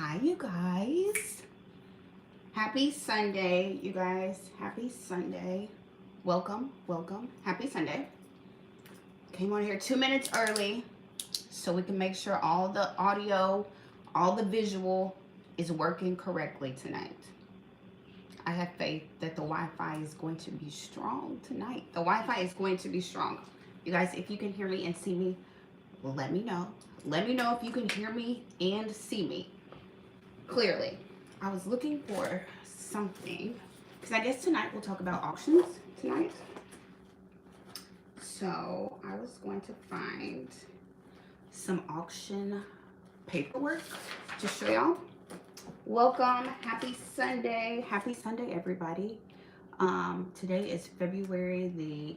Hi, you guys. Happy Sunday, you guys. Happy Sunday. Welcome, welcome. Happy Sunday. Came on here 2 minutes early so we can make sure all the audio, all the visual is working correctly tonight. I have faith that the Wi-Fi is going to be strong tonight. The Wi-Fi is going to be strong. You guys, if you can hear me and see me, let me know. Let me know if you can hear me and see me clearly. I was looking for something because I guess tonight we'll talk about auctions tonight. So I was going to find some auction paperwork to show y'all. Welcome, happy Sunday, everybody. Today is February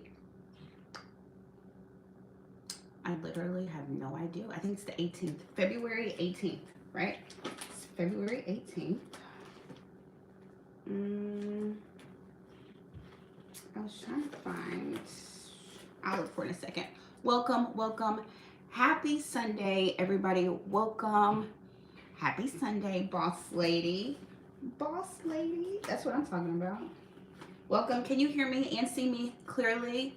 I literally have no idea. I think it's the 18th, February 18th, right? It's February 18th. I was trying to find, I'll look for it in a second. Welcome. Happy Sunday, everybody. Welcome. Happy Sunday, boss lady. Boss lady, that's what I'm talking about. Welcome. Can you hear me and see me clearly?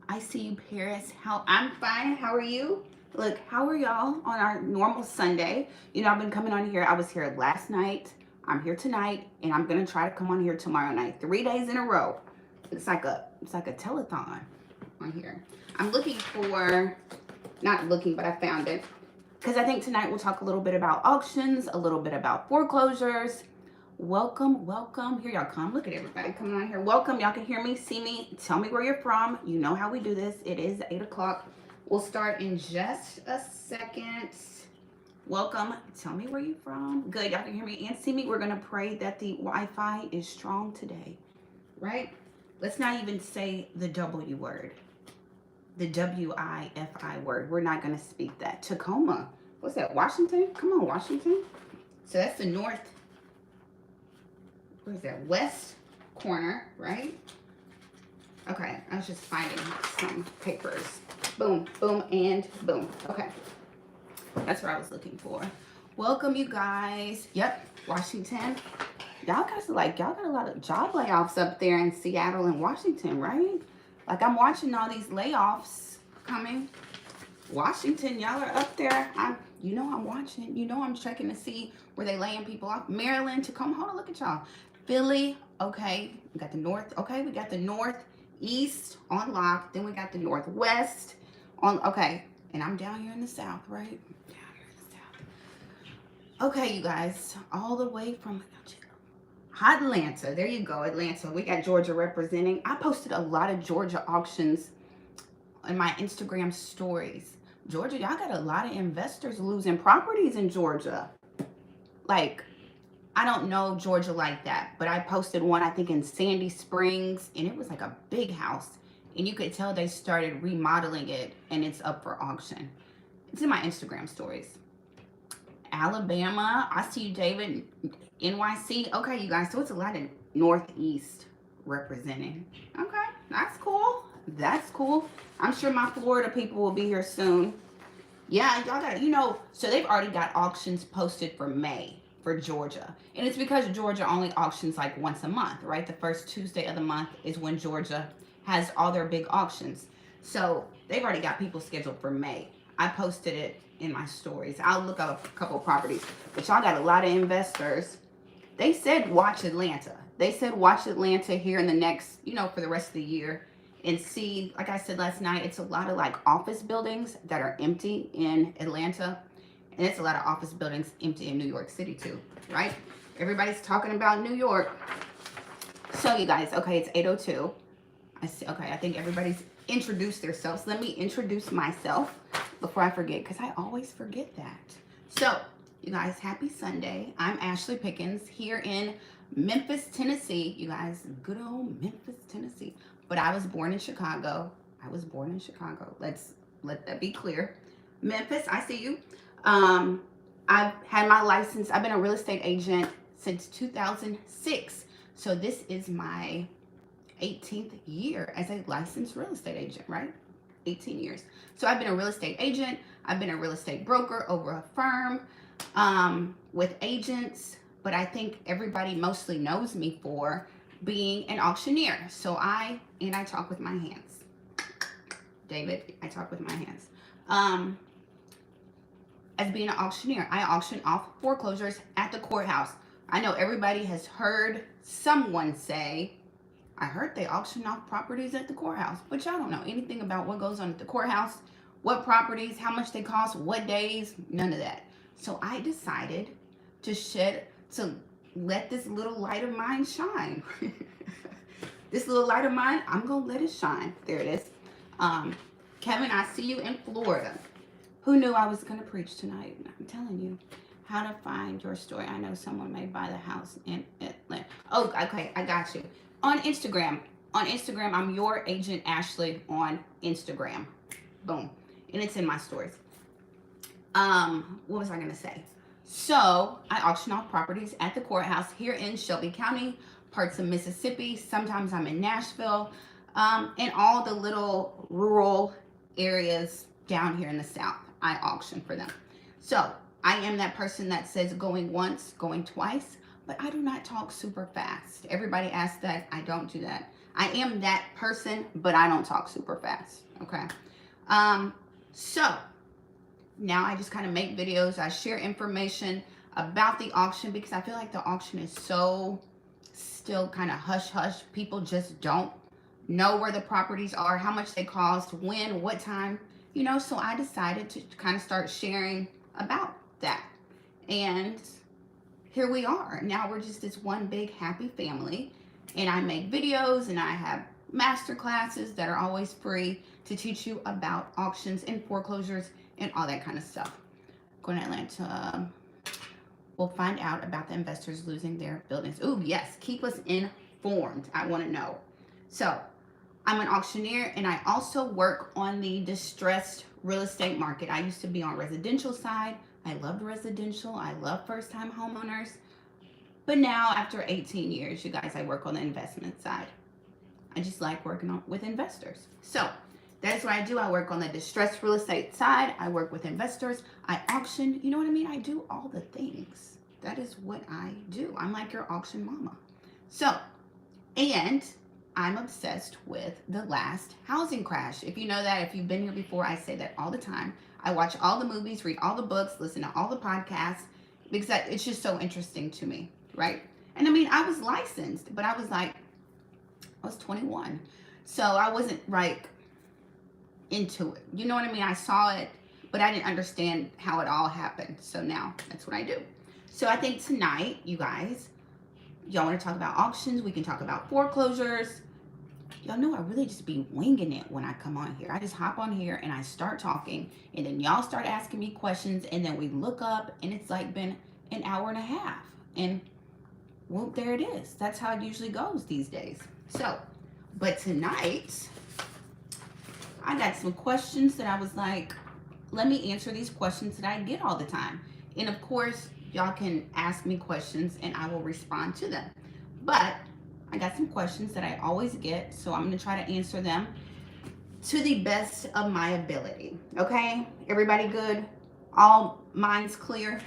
I see you, Paris. I'm fine. How are you? Look, how are y'all on our normal Sunday? You know, I've been coming on here. I was here last night. I'm here tonight, and I'm gonna try to come on here tomorrow night. 3 days in a row. It's like a telethon on here. I'm looking for, not looking, but I found it. Because I think tonight we'll talk a little bit about auctions, a little bit about foreclosures. Welcome. Here y'all come. Look at everybody coming on here. Welcome. Y'all can hear me, see me. Tell me where you're from. You know how we do this. It is 8 o'clock. We'll start in just a second. Welcome. Tell me where you're from. Good. Y'all can hear me and see me. We're going to pray that the Wi-Fi is strong today. Right? Let's not even say the W word. The W-I-F-I word. We're not going to speak that. Tacoma. What's that? Washington? Come on, Washington. So that's the north. Where's that? West corner, right? Okay, I was just finding some papers. Boom, boom, and boom. Okay, that's what I was looking for. Welcome, you guys. Yep, Washington. Y'all got a lot of job layoffs up there in Seattle and Washington, right? Like I'm watching all these layoffs coming. Washington, y'all are up there. You know I'm watching. You know I'm checking to see where they laying people off. Maryland, Tacoma. Hold on, look at y'all. Philly, okay. We got the north. Okay, we got the northeast on lock. Then we got the northwest on. Okay, and I'm down here in the south, right? Down here in the south. Okay, you guys, all the way from hot Atlanta. There you go, Atlanta. We got Georgia representing. I posted a lot of Georgia auctions in my Instagram stories. Georgia, y'all got a lot of investors losing properties in Georgia. Like, I don't know Georgia like that, but I posted one, I think, in Sandy Springs, and it was like a big house. And you could tell they started remodeling it, and it's up for auction. It's in my Instagram stories. Alabama, I see you, David. NYC. Okay, you guys, so it's a lot of Northeast representing. Okay, that's cool. That's cool. I'm sure my Florida people will be here soon. Yeah, y'all got, so they've already got auctions posted for May for Georgia. And it's because Georgia only auctions like once a month, right? The first Tuesday of the month is when Georgia has all their big auctions. So they've already got people scheduled for May. I posted it in my stories. I'll look up a couple of properties. But y'all got a lot of investors. They said watch Atlanta. They said watch Atlanta here in the next, for the rest of the year. And see, like I said last night, it's a lot of like office buildings that are empty in Atlanta. And it's a lot of office buildings empty in New York City too, right? Everybody's talking about New York. So you guys, okay, it's 8:02. I see, okay, I think everybody's introduced themselves. Let me introduce myself before I forget, because I always forget that. So, you guys, happy Sunday. I'm Ashley Pickens here in Memphis, Tennessee. You guys, good old Memphis, Tennessee. But I was born in Chicago. Let's let that be clear. Memphis, I see you. I've had my license. I've been a real estate agent since 2006. So this is my 18th year as a licensed real estate agent, right? 18 years. So I've been a real estate agent. I've been a real estate broker over a firm. with agents, but I think everybody mostly knows me for being an auctioneer. So I talk with my hands. David, I talk with my hands. Um, as being an auctioneer, I auction off foreclosures at the courthouse. I know everybody has heard someone say, I heard they auction off properties at the courthouse, but y'all don't know anything about what goes on at the courthouse, what properties, how much they cost, what days, none of that. So I decided to let this little light of mine shine. This little light of mine, I'm going to let it shine. There it is. Kevin, I see you in Florida. Who knew I was going to preach tonight? I'm telling you. How to find your story. I know someone may buy the house in Atlanta. Oh, okay. I got you. On Instagram. On Instagram, I'm your agent Ashley on Instagram. Boom. And it's in my stories. What was I going to say? So I auction off properties at the courthouse here in Shelby County, parts of Mississippi. Sometimes I'm in Nashville, and all the little rural areas down here in the South. I auction for them. So I am that person that says going once, going twice, but I do not talk super fast. Everybody asks that. I don't do that. I am that person, but I don't talk super fast. Okay. So now I just kind of make videos. I share information about the auction because I feel like the auction is so still kind of hush hush. People just don't know where the properties are, how much they cost, when, what time, so I decided to kind of start sharing about that. And here we are. Now we're just this one big happy family. And I make videos and I have master classes that are always free to teach you about auctions and foreclosures and all that kind of stuff. Going to Atlanta. We'll find out about the investors losing their buildings. Ooh, yes. Keep us informed. I want to know. So I'm an auctioneer and I also work on the distressed real estate market. I used to be on residential side. I loved residential. I love first-time homeowners. But now, after 18 years, you guys, I work on the investment side. I just like working with investors. So that's what I do. I work on the distressed real estate side. I work with investors. I auction. You know what I mean? I do all the things. That is what I do. I'm like your auction mama. So, and I'm obsessed with the last housing crash. If you know that, if you've been here before, I say that all the time. I watch all the movies, read all the books, listen to all the podcasts because it's just so interesting to me, right? And I mean, I was licensed, but I was 21. So I wasn't like into it. You know what I mean? I saw it, but I didn't understand how it all happened. So now that's what I do. So I think tonight, you guys, y'all want to talk about auctions. We can talk about foreclosures. Y'all know I really just be winging it when I come on here. I just hop on here and I start talking and then y'all start asking me questions and then we look up and it's like been an hour and a half and well, there it is. That's how it usually goes these days. So, but tonight I got some questions that I was like, let me answer these questions that I get all the time. And of course, y'all can ask me questions and I will respond to them. But I got some questions that I always get, so I'm going to try to answer them to the best of my ability. Okay? Everybody good? All minds clear?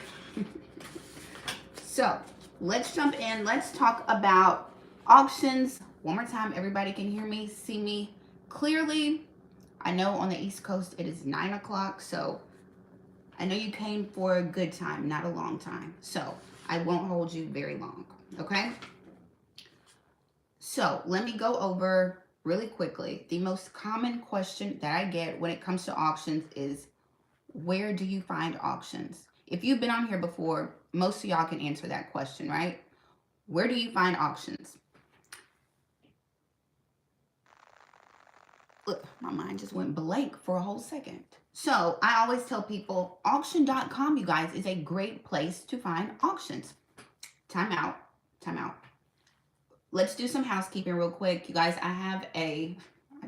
So, let's jump in. Let's talk about auctions. One more time, everybody can hear me, see me clearly. I know on the East Coast it is 9 o'clock, so I know you came for a good time, not a long time. So, I won't hold you very long. Okay? So let me go over really quickly. The most common question that I get when it comes to auctions is, where do you find auctions? If you've been on here before, most of y'all can answer that question, right? Where do you find auctions? Look, my mind just went blank for a whole second. So I always tell people, auction.com, you guys, is a great place to find auctions. Time out. Let's do some housekeeping real quick. You guys, I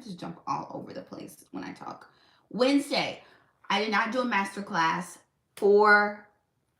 just jump all over the place when I talk. Wednesday, I did not do a masterclass for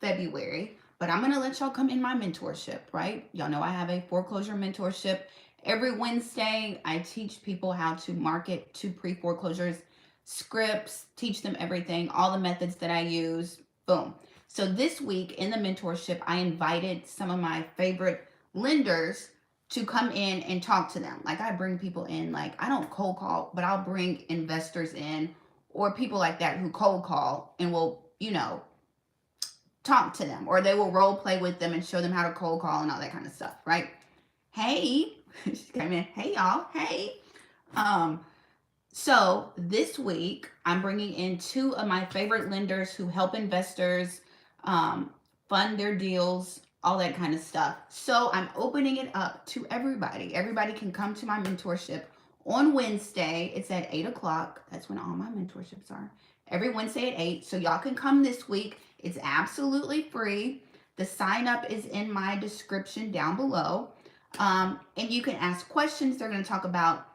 February, but I'm going to let y'all come in my mentorship, right? Y'all know I have a foreclosure mentorship. Every Wednesday, I teach people how to market to pre-foreclosures, scripts, teach them everything, all the methods that I use. Boom. So this week in the mentorship, I invited some of my favorite lenders to come in and talk to them. Like I bring people in, like I don't cold call, but I'll bring investors in or people like that who cold call and will, talk to them, or they will role play with them and show them how to cold call and all that kind of stuff, right? Hey, she came in. Hey y'all. Hey. Um, so this week, I'm bringing in two of my favorite lenders who help investors um, fund their deals, all that kind of stuff. So I'm opening it up to everybody. Everybody can come to my mentorship on Wednesday. It's at 8 o'clock. That's when all my mentorships are. Every Wednesday at 8. So y'all can come this week. It's absolutely free. The sign up is in my description down below. And you can ask questions. They're going to talk about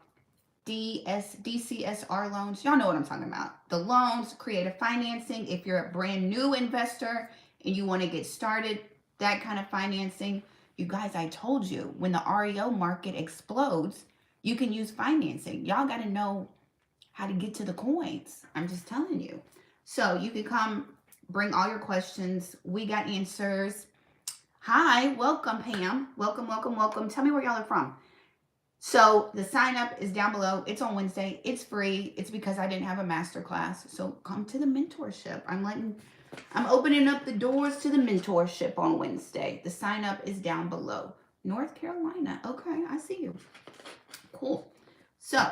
DCSR loans. Y'all know what I'm talking about. The loans, creative financing. If you're a brand new investor and you want to get started, that kind of financing. You guys, I told you, when the REO market explodes, you can use financing. Y'all got to know how to get to the coins. I'm just telling you. So you can come, bring all your questions. We got answers. Hi, welcome, Pam. Welcome, welcome, welcome. Tell me where y'all are from. So the sign up is down below. It's on Wednesday. It's free. It's because I didn't have a master class. So come to the mentorship. I'm opening up the doors to the mentorship on Wednesday. The sign up is down below. North Carolina. Okay, I see you. Cool. So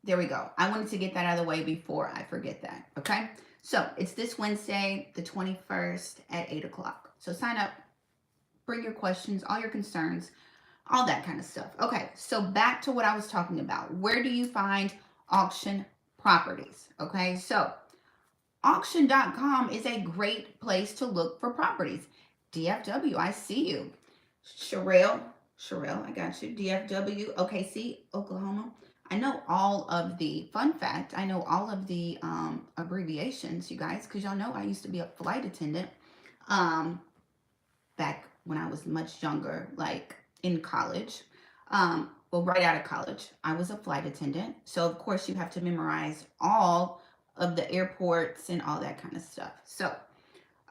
there we go. I wanted to get that out of the way before I forget that. Okay. So it's this Wednesday, the 21st at 8 o'clock. So sign up, bring your questions, all your concerns, all that kind of stuff. Okay, so back to what I was talking about. Where do you find auction properties? Okay, so auction.com is a great place to look for properties. DFW, I see you. Sherelle, I got you. DFW, OKC, Oklahoma. I know all of the, fun fact, I know all of the abbreviations, you guys, because y'all know I used to be a flight attendant back when I was much younger, like in college. Well, right out of college, I was a flight attendant. So, of course, you have to memorize all of the airports and all that kind of stuff. So,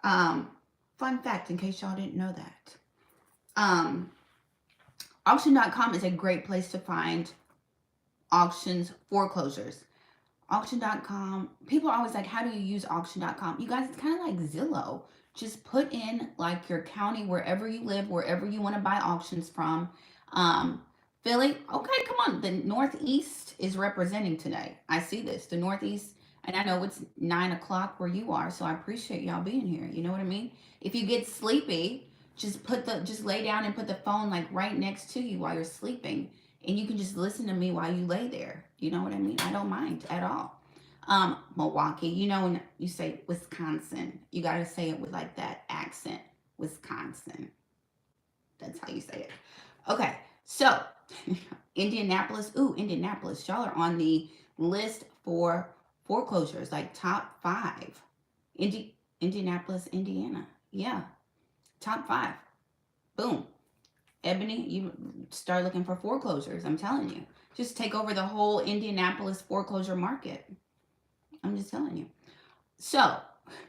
fun fact in case y'all didn't know that. Auction.com is a great place to find auctions, foreclosures. Auction.com, people are always like, how do you use auction.com? You guys, it's kind of like Zillow. Just put in like your county, wherever you live, wherever you want to buy auctions from. Philly, okay, come on. The Northeast is representing today. I see this. The Northeast, and I know it's 9 o'clock where you are, so I appreciate y'all being here. You know what I mean? If you get sleepy, just lay down and put the phone like right next to you while you're sleeping, and you can just listen to me while you lay there. You know what I mean? I don't mind at all. Milwaukee, you know, when you say Wisconsin, you got to say it with like that accent. Wisconsin. That's how you say it. Okay, so Indianapolis. Ooh, Indianapolis. Y'all are on the list for foreclosures, like top 5. Indianapolis, Indiana. Yeah, top 5. Boom. Ebony, you start looking for foreclosures. I'm telling you. Just take over the whole Indianapolis foreclosure market. I'm just telling you. So,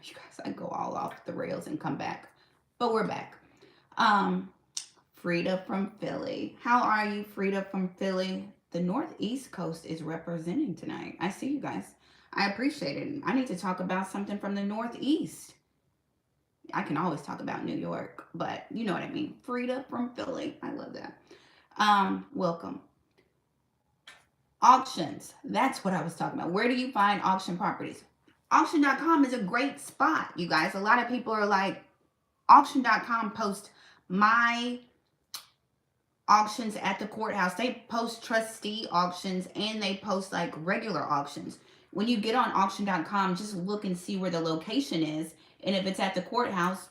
you guys, I go all off the rails and come back. But we're back. Frida from Philly. How are you, Frida from Philly? The Northeast Coast is representing tonight. I see you guys. I appreciate it. I need to talk about something from the Northeast. I can always talk about New York, but you know what I mean. Frida from Philly. I love that. Welcome. Auctions. That's what I was talking about. Where do you find auction properties? Auction.com is a great spot, you guys. A lot of people are like, auction.com posts my auctions at the courthouse. They post trustee auctions and they post like regular auctions. When you get on auction.com, just look and see where the location is. And if it's at the courthouse,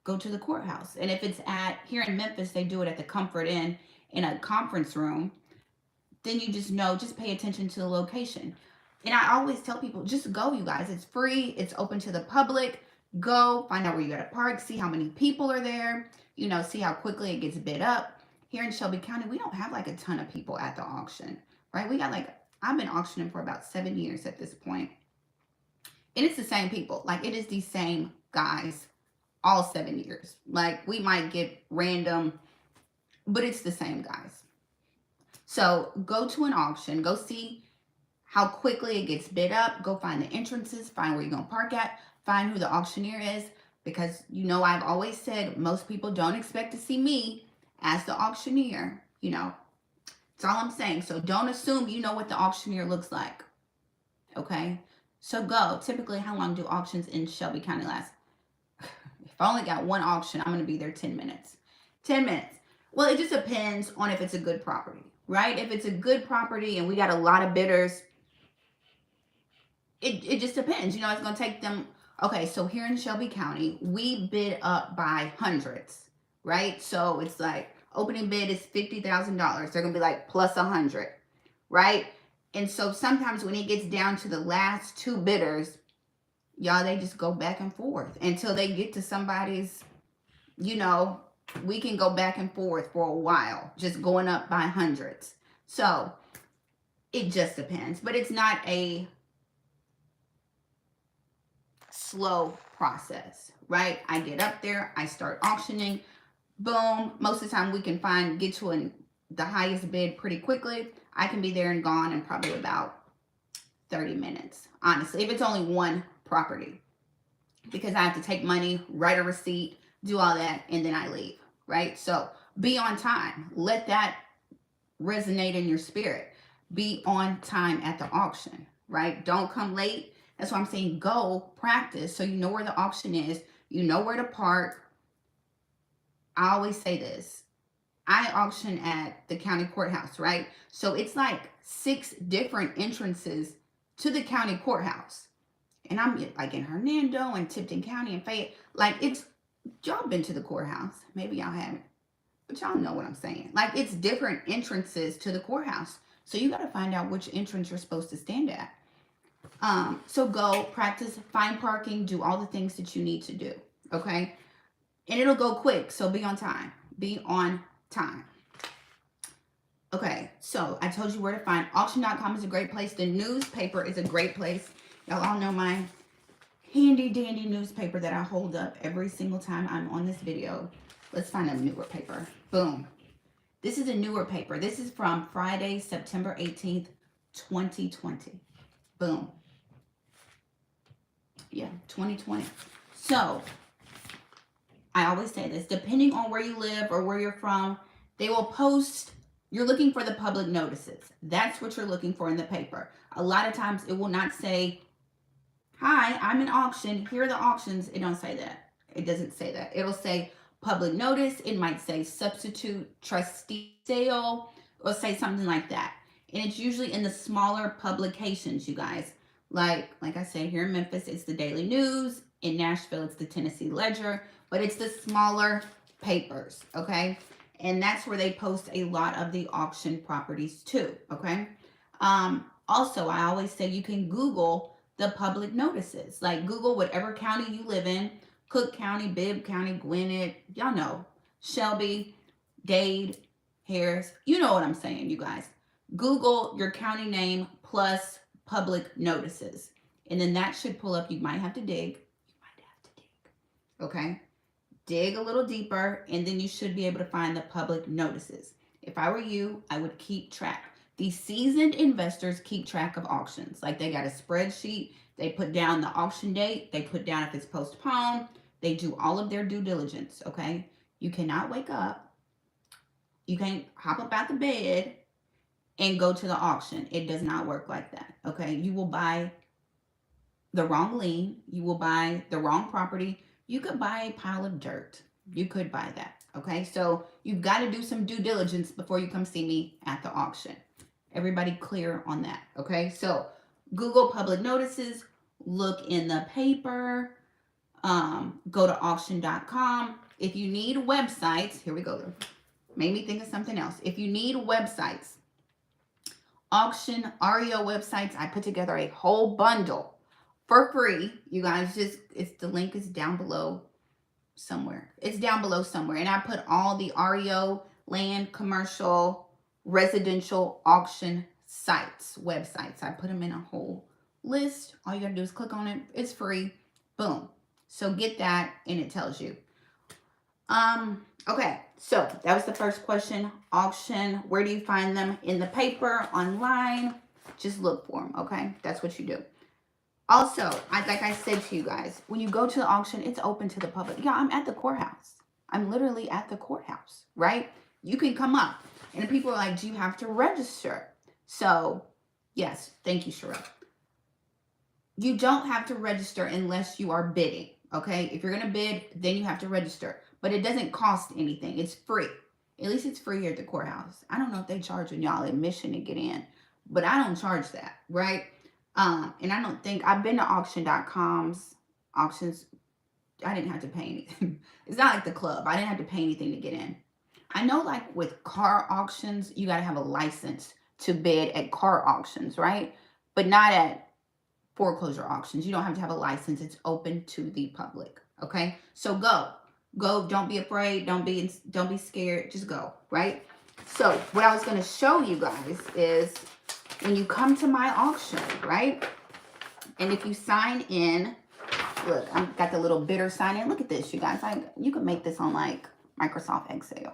go to the courthouse. And if it's at, here in Memphis, they do it at the Comfort Inn in a conference room. Then you just know, just pay attention to the location. And I always tell people, just go, you guys. It's free. It's open to the public. Go, find out where you got to park, see how many people are there, you know, see how quickly it gets bid up. Here in Shelby County, we don't have like a ton of people at the auction, right? We got like, I've been auctioning for about 7 years at this point. And it's the same people. Like, it is the same guys all 7 years. Like, we might get random, but it's the same, guys. So go to an auction, go see how quickly it gets bid up, go find the entrances, find where you're going to park at, find who the auctioneer is, because I've always said most people don't expect to see me as the auctioneer. That's all I'm saying. So don't assume you know what the auctioneer looks like. Okay? So go. Typically, how long do auctions in Shelby County last? If I only got one auction, I'm going to be there 10 minutes. 10 minutes. Well, it just depends on if it's a good property, right? If it's a good property and we got a lot of bidders, it just depends. It's going to take them. Okay, so here in Shelby County, we bid up by hundreds, right? So it's like opening bid is $50,000. They're going to be like plus 100, right? And so sometimes when it gets down to the last two bidders, y'all, they just go back and forth until they get to somebody's, we can go back and forth for a while, just going up by hundreds. So it just depends, but it's not a slow process, right? I get up there, I start auctioning, boom. Most of the time we can get to the highest bid pretty quickly. I can be there and gone in probably about 30 minutes, honestly, if it's only one property, because I have to take money, write a receipt, do all that, and then I leave, right? So be on time. Let that resonate in your spirit. Be on time at the auction, right? Don't come late. That's why I'm saying go practice so you know where the auction is, you know where to park. I always say this. I auction at the county courthouse, right? So it's like 6 different entrances to the county courthouse. And I'm like in Hernando and Tipton County and Fayette. Like, y'all been to the courthouse. Maybe y'all haven't, but y'all know what I'm saying. Like, it's different entrances to the courthouse. So you got to find out which entrance you're supposed to stand at. So go practice, find parking, do all the things that you need to do. Okay. And it'll go quick. So be on time. Be on time. Okay. So I told you where to find. Auction.com is a great place. The newspaper is a great place. Y'all all know my handy dandy newspaper that I hold up every single time I'm on this video. Let's find a newer paper. Boom. This is a newer paper. This is from Friday, September 18th, 2020. Boom. Yeah, 2020. So I always say this, depending on where you live or where you're from, they will post, you're looking for the public notices. That's what you're looking for in the paper. A lot of times it will not say, hi, I'm an auction. Here are the auctions. It don't say that. It doesn't say that. It'll say public notice. It might say substitute trustee sale or say something like that. And it's usually in the smaller publications, you guys. Like I say, here in Memphis, it's the Daily News. In Nashville, it's the Tennessee Ledger. But it's the smaller papers, okay? And that's where they post a lot of the auction properties too, okay? Also, I always say you can Google the public notices. Like, Google whatever county you live in. Cook County, Bibb County, Gwinnett, y'all know. Shelby, Dade, Harris. You know what I'm saying, you guys. Google your county name plus public notices. And then that should pull up. You might have to dig. Okay? Dig a little deeper, and then you should be able to find the public notices. If I were you, I would keep track. The seasoned investors keep track of auctions. Like, they got a spreadsheet. They put down the auction date. They put down if it's postponed. They do all of their due diligence, okay? You cannot wake up. You can't hop up out the bed and go to the auction. It does not work like that, okay? You will buy the wrong lien. You will buy the wrong property. You could buy a pile of dirt. You could buy that, okay? So you've got to do some due diligence before you come see me at the auction. Everybody clear on that, okay? So Google public notices, look in the paper, go to auction.com. If you need websites, here we go. Made me think of something else. If you need websites, auction, REO websites, I put together a whole bundle for free. You guys the link is down below somewhere. It's down below somewhere. And I put all the REO, land, commercial, residential auction sites, websites. I put them in a whole list. All you gotta do is click on it. It's free. Boom. So get that, and it tells you. Okay, so that was the first question. Auction, where do you find them? In the paper, online, just look for them, okay? That's what you do. Also, like I said to you guys, when you go to the auction, it's open to the public. Yeah, I'm at the courthouse. I'm literally at the courthouse, right? You can come up. And people are like, do you have to register? So, yes, thank you, Sherelle. You don't have to register unless you are bidding, okay? If you're going to bid, then you have to register. But it doesn't cost anything. It's free. At least it's free here at the courthouse. I don't know if they charging y'all admission to get in, but I don't charge that, right? And I don't think, I've been to auction.com's auctions. I didn't have to pay anything. It's not like the club. I didn't have to pay anything to get in. I know like with car auctions, you got to have a license to bid at car auctions, right? But not at foreclosure auctions. You don't have to have a license. It's open to the public. Okay. So go. Don't be afraid. Don't be scared. Just go. Right. So what I was going to show you guys is when you come to my auction, right? And if you sign in, look, I've got the little bidder sign in. Look at this, you guys. You can make this on like Microsoft Excel.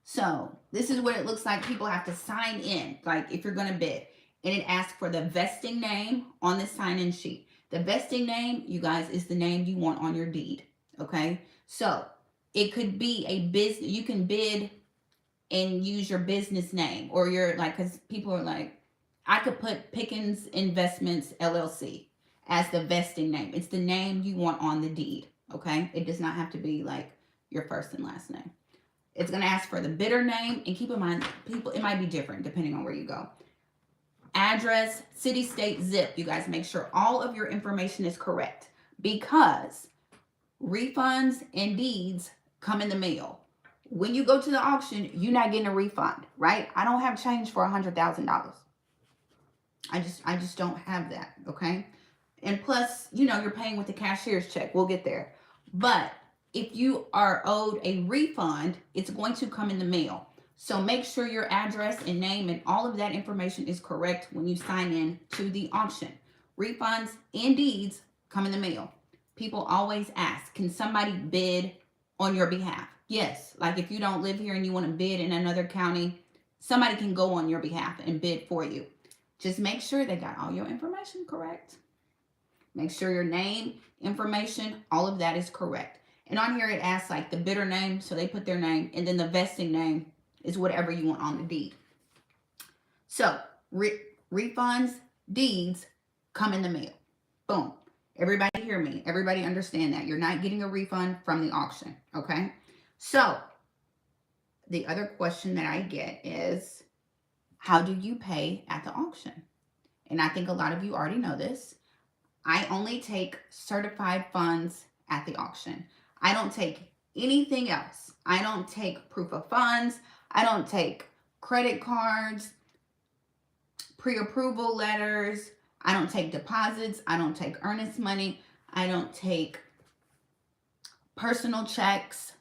So this is what it looks like. People have to sign in, like if you're going to bid. And it asks for the vesting name on the sign-in sheet. The vesting name, you guys, is the name you want on your deed. Okay? So it could be a business. You can bid and use your business name, or your, like, because people are like, I could put Pickens Investments LLC as the vesting name. It's the name you want on the deed. Okay? It does not have to be like your first and last name. It's going to ask for the bidder name, and keep in mind, people, it might be different depending on where you go. Address, city, state, zip. You guys make sure all of your information is correct, because refunds and deeds come in the mail. When you go to the auction, you're not getting a refund, right? I don't have change for $100,000. I just don't have that, okay? And plus, you know, you're paying with the cashier's check. We'll get there. But if you are owed a refund, it's going to come in the mail. So make sure your address and name and all of that information is correct when you sign in to the auction. Refunds and deeds come in the mail. People always ask, can somebody bid on your behalf? Yes. Like if you don't live here and you want to bid in another county, somebody can go on your behalf and bid for you. Just make sure they got all your information correct. Make sure your name, information, all of that is correct. And on here it asks like the bidder name, so they put their name, and then the vesting name is whatever you want on the deed. So refunds, deeds come in the mail. Boom. Everybody hear me. Everybody understand that. You're not getting a refund from the auction. Okay. So the other question that I get is, how do you pay at the auction? And I think a lot of you already know this. I only take certified funds at the auction. I don't take anything else. I don't take proof of funds. I don't take credit cards, pre-approval letters. I don't take deposits. I don't take earnest money. I don't take personal checks.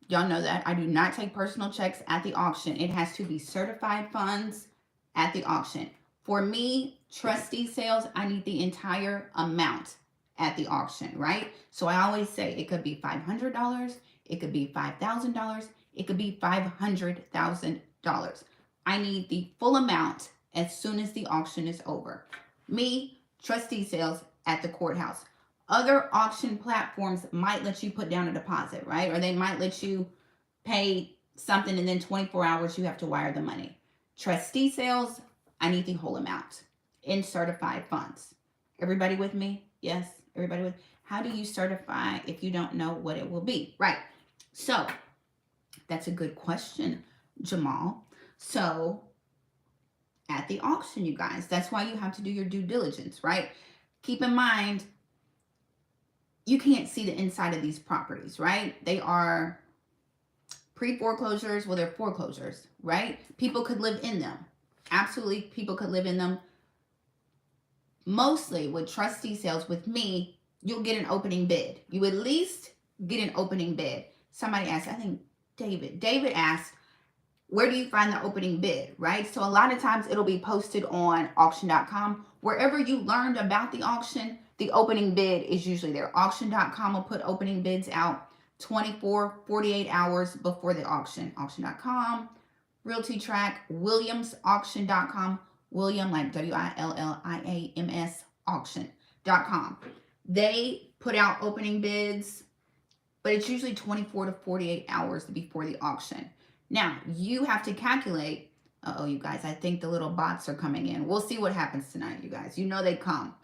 Y'all know that. I do not take personal checks at the auction. It has to be certified funds at the auction. For me, trustee sales, I need the entire amount at the auction, right? So I always say it could be $500. It could be $5,000. It could be $500,000. I need the full amount as soon as the auction is over. Me, trustee sales at the courthouse. Other auction platforms might let you put down a deposit, right? Or they might let you pay something and then 24 hours you have to wire the money. Trustee sales, I need the whole amount in certified funds. Everybody with me? Yes, everybody with? How do you certify if you don't know what it will be? Right. So that's a good question, Jamal. So at the auction, you guys, that's why you have to do your due diligence, right? Keep in mind, you can't see the inside of these properties, right? They are pre-foreclosures, well, they're foreclosures, right? People could live in them. Absolutely, people could live in them. Mostly with trustee sales, with me, you'll get an opening bid. You at least get an opening bid. Somebody asked, I think David asked, where do you find the opening bid, right? So a lot of times it'll be posted on auction.com. Wherever you learned about the auction, the opening bid is usually there. Auction.com will put opening bids out 24, 48 hours before the auction. Auction.com, Realty Track, WilliamsAuction.com, William like WILLIAMS auction.com. They put out opening bids, but it's usually 24 to 48 hours before the auction. Now, you have to calculate. Uh-oh, you guys, I think the little bots are coming in. We'll see what happens tonight, you guys. You know they come.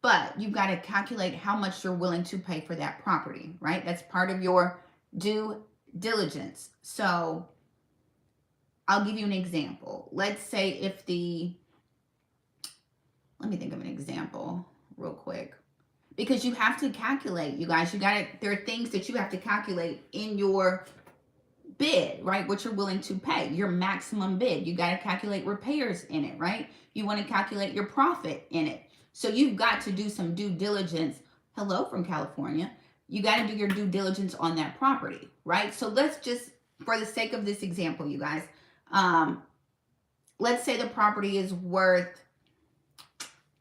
But you've got to calculate how much you're willing to pay for that property, right? That's part of your due diligence. So I'll give you an example. Let's say if let me think of an example real quick. Because you have to calculate, you guys, there are things that you have to calculate in your bid, right? What you're willing to pay, your maximum bid. You got to calculate repairs in it, right? You want to calculate your profit in it. So you've got to do some due diligence. Hello from California. You got to do your due diligence on that property, right? So let's just, for the sake of this example, you guys, let's say the property is worth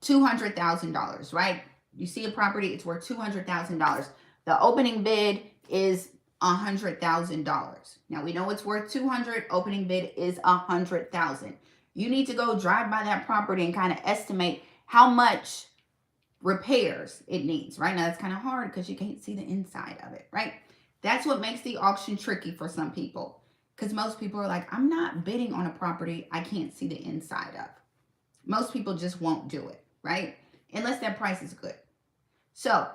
$200,000, right? You see a property, it's worth $200,000. The opening bid is $100,000. Now we know it's worth 200. Opening bid is 100,000. You need to go drive by that property and kind of estimate how much repairs it needs, right? Now that's kind of hard because you can't see the inside of it, right? That's what makes the auction tricky for some people, because most people are like, I'm not bidding on a property I can't see the inside of. Most people just won't do it, right? Unless that price is good. So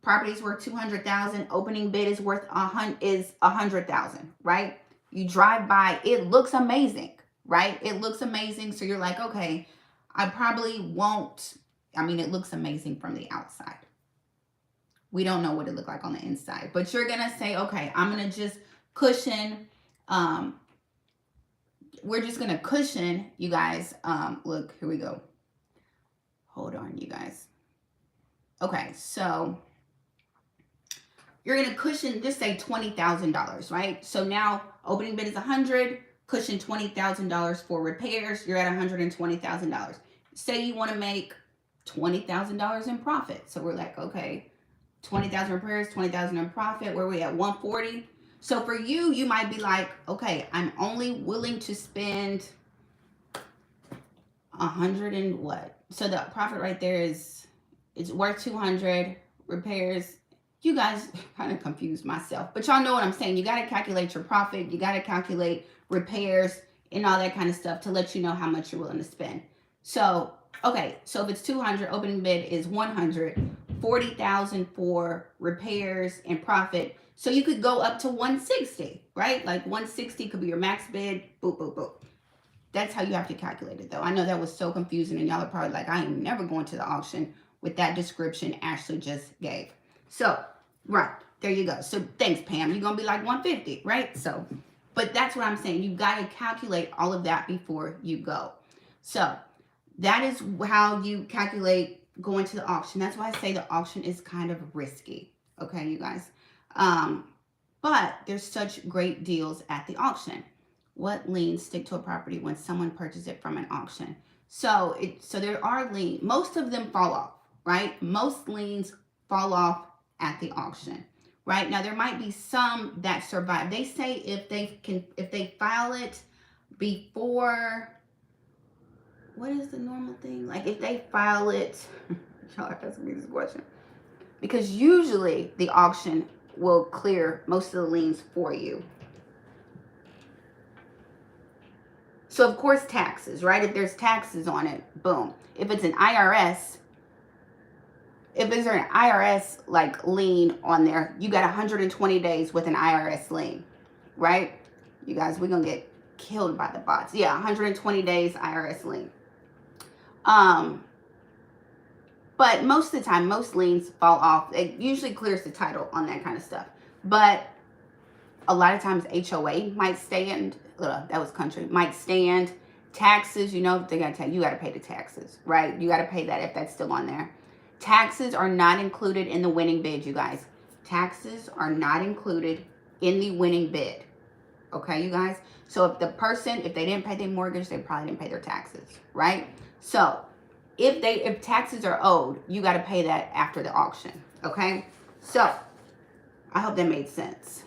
property is worth 200,000. Opening bid is worth 100,000, right? You drive by, it looks amazing, right? It looks amazing. So you're like, okay, I probably won't. I mean, it looks amazing from the outside. We don't know what it looked like on the inside, but you're going to say, okay, I'm going to just cushion. We're just going to cushion, you guys. Look, here we go. Hold on, you guys. Okay, so you're going to cushion, just say $20,000, right? So now opening bid is 100, cushion $20,000 for repairs. You're at $120,000. Say you want to make $20,000 in profit. So we're like, okay, 20,000 repairs, 20,000 in profit. Where are we at? 140. So for you, you might be like, okay, I'm only willing to spend 100 and what? So the profit right there is, it's worth 200. Repairs. You guys kind of confused myself, but y'all know what I'm saying. You got to calculate your profit. You got to calculate repairs and all that kind of stuff to let you know how much you're willing to spend. So, okay, so if it's 200, opening bid is 100, 40,000 for repairs and profit. So you could go up to 160, right? Like 160 could be your max bid. Boop, boop, boop. That's how you have to calculate it, though. I know that was so confusing, and y'all are probably like, I ain't never going to the auction with that description Ashley just gave. So, right, there you go. So thanks, Pam. You're going to be like 150, right? So, but that's what I'm saying. You've got to calculate all of that before you go. So that is how you calculate going to the auction. That's why I say the auction is kind of risky. Okay, you guys. But there's such great deals at the auction. What liens stick to a property when someone purchases it from an auction? So there are liens. Most of them fall off, right? Most liens fall off at the auction, right? Now there might be some that survive. They say if they file it before, what is the normal thing? Like if they file it, y'all have to ask me this question, because usually the auction will clear most of the liens for you. So of course taxes, right? If there's taxes on it, boom. If it's an IRS, if there's an IRS like lien on there, you got 120 days with an IRS lien, right? You guys, we're gonna get killed by the bots. Yeah, 120 days IRS lien. But most of the time, most liens fall off. It usually clears the title on that kind of stuff. But a lot of times HOA might stand. That was country. Might stand. Taxes, you know, they gotta you gotta pay the taxes, right? You gotta pay that if that's still on there. Taxes are not included in the winning bid, you guys. Taxes are not included in the winning bid. Okay, you guys? So if the person, if they didn't pay their mortgage, they probably didn't pay their taxes, right? So if taxes are owed, you got to pay that after the auction. Okay, so I hope that made sense.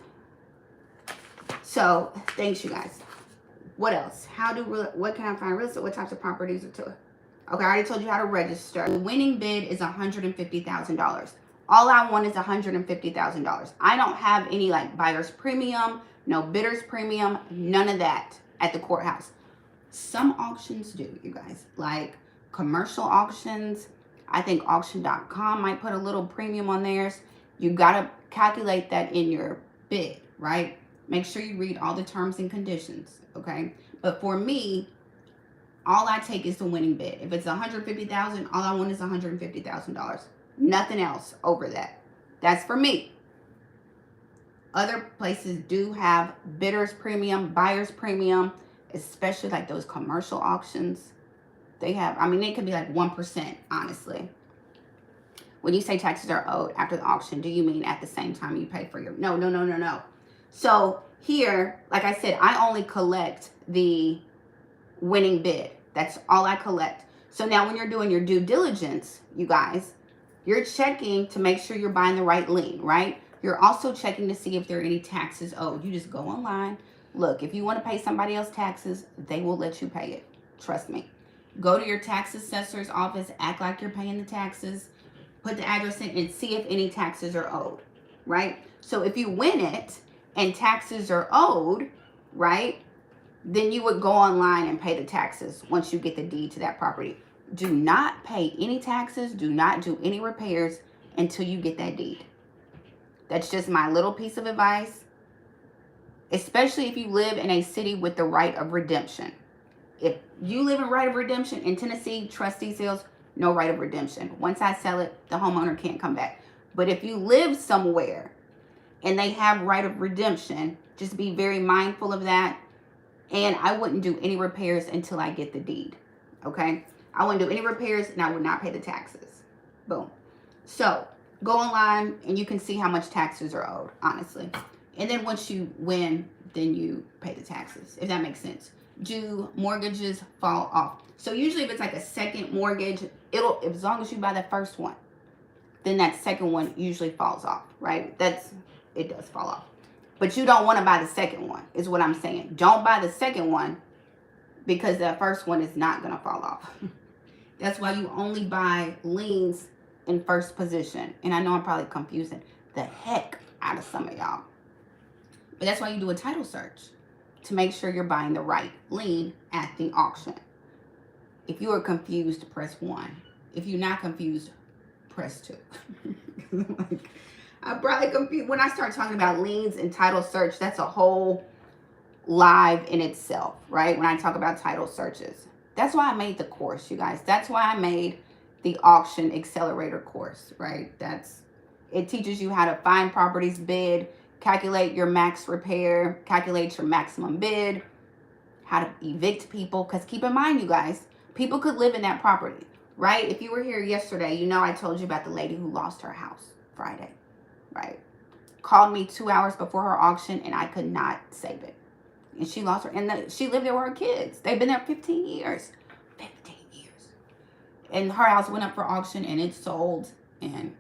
So thanks, you guys. What else? What can I find real estate? What types of properties are to? Okay, I already told you how to register. The winning bid is $150,000. All I want is $150,000. I don't have any like buyer's premium, no bidder's premium, none of that at the courthouse. Some auctions do, you guys, like commercial auctions. I think auction.com might put a little premium on theirs. You got to calculate that in your bid, right? Make sure you read all the terms and conditions, okay? But for me, all I take is the winning bid. If it's $150,000, all I want is $150,000. Nothing else over that. That's for me. Other places do have bidder's premium, buyer's premium, especially like those commercial auctions. They have, I mean, it could be like 1%, honestly. When you say taxes are owed after the auction, do you mean at the same time you pay for your, no. So here, like I said, I only collect the winning bid. That's all I collect. So now when you're doing your due diligence, you guys, you're checking to make sure you're buying the right lien, right? You're also checking to see if there are any taxes owed. You just go online. Look, if you want to pay somebody else taxes, they will let you pay it. Trust me. Go to your tax assessor's office, act like you're paying the taxes, put the address in, and see if any taxes are owed, right? So if you win it and taxes are owed, right, then you would go online and pay the taxes once you get the deed to that property. Do not pay any taxes. Do not do any repairs until you get that deed. That's just my little piece of advice, especially if you live in a city with the right of redemption. If you live in right of redemption in Tennessee, trustee sales, no right of redemption. Once I sell it, the homeowner can't come back. But if you live somewhere and they have right of redemption, just be very mindful of that. And I wouldn't do any repairs until I get the deed. Okay? I wouldn't do any repairs and I would not pay the taxes. Boom. So go online and you can see how much taxes are owed, honestly. And then once you win, then you pay the taxes, if that makes sense. Do mortgages fall off? So usually if it's like a second mortgage, as long as you buy the first one, then that second one usually falls off, right? It does fall off. But you don't want to buy the second one, is what I'm saying. Don't buy the second one because that first one is not going to fall off. That's why you only buy liens in first position. And I know I'm probably confusing the heck out of some of y'all. But that's why you do a title search, to make sure you're buying the right lien at the auction. If you are confused, press 1. If you're not confused, press 2. Like, I'm probably confused. When I start talking about liens and title search, that's a whole live in itself, right? When I talk about title searches. That's why I made the course, you guys. That's why I made the auction accelerator course, right? It teaches you how to find properties, bid, calculate your max repair, calculate your maximum bid, how to evict people. Because keep in mind, you guys, people could live in that property, right? If you were here yesterday, you know I told you about the lady who lost her house Friday, right? Called me 2 hours before her auction and I could not save it. And she lost her, and she lived there with her kids. They've been there 15 years. 15 years. And her house went up for auction and it sold, and,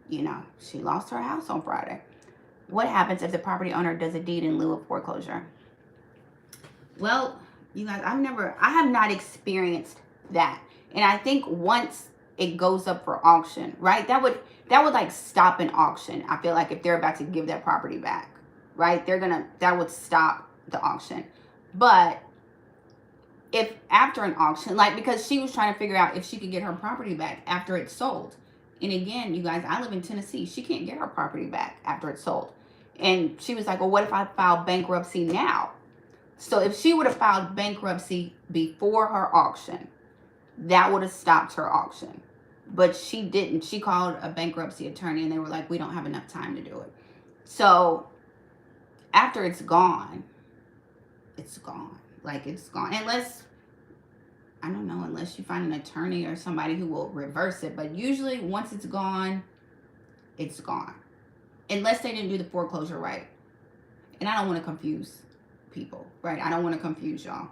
you know, she lost her house on Friday. What happens if the property owner does a deed in lieu of foreclosure? Well, you guys, I have not experienced that. And I think once it goes up for auction, right, that would like stop an auction. I feel like if they're about to give that property back, right, that would stop the auction. But if after an auction, like, because she was trying to figure out if she could get her property back after it's sold. And again, you guys, I live in Tennessee. She can't get her property back after it's sold. And she was like, well, what if I file bankruptcy now? So if she would have filed bankruptcy before her auction, that would have stopped her auction. But she didn't. She called a bankruptcy attorney and they were like, we don't have enough time to do it. So after it's gone, it's gone. Like, it's gone. Unless, I don't know, unless you find an attorney or somebody who will reverse it. But usually once it's gone, it's gone. Unless they didn't do the foreclosure right. And I don't want to confuse people, right? I don't want to confuse y'all.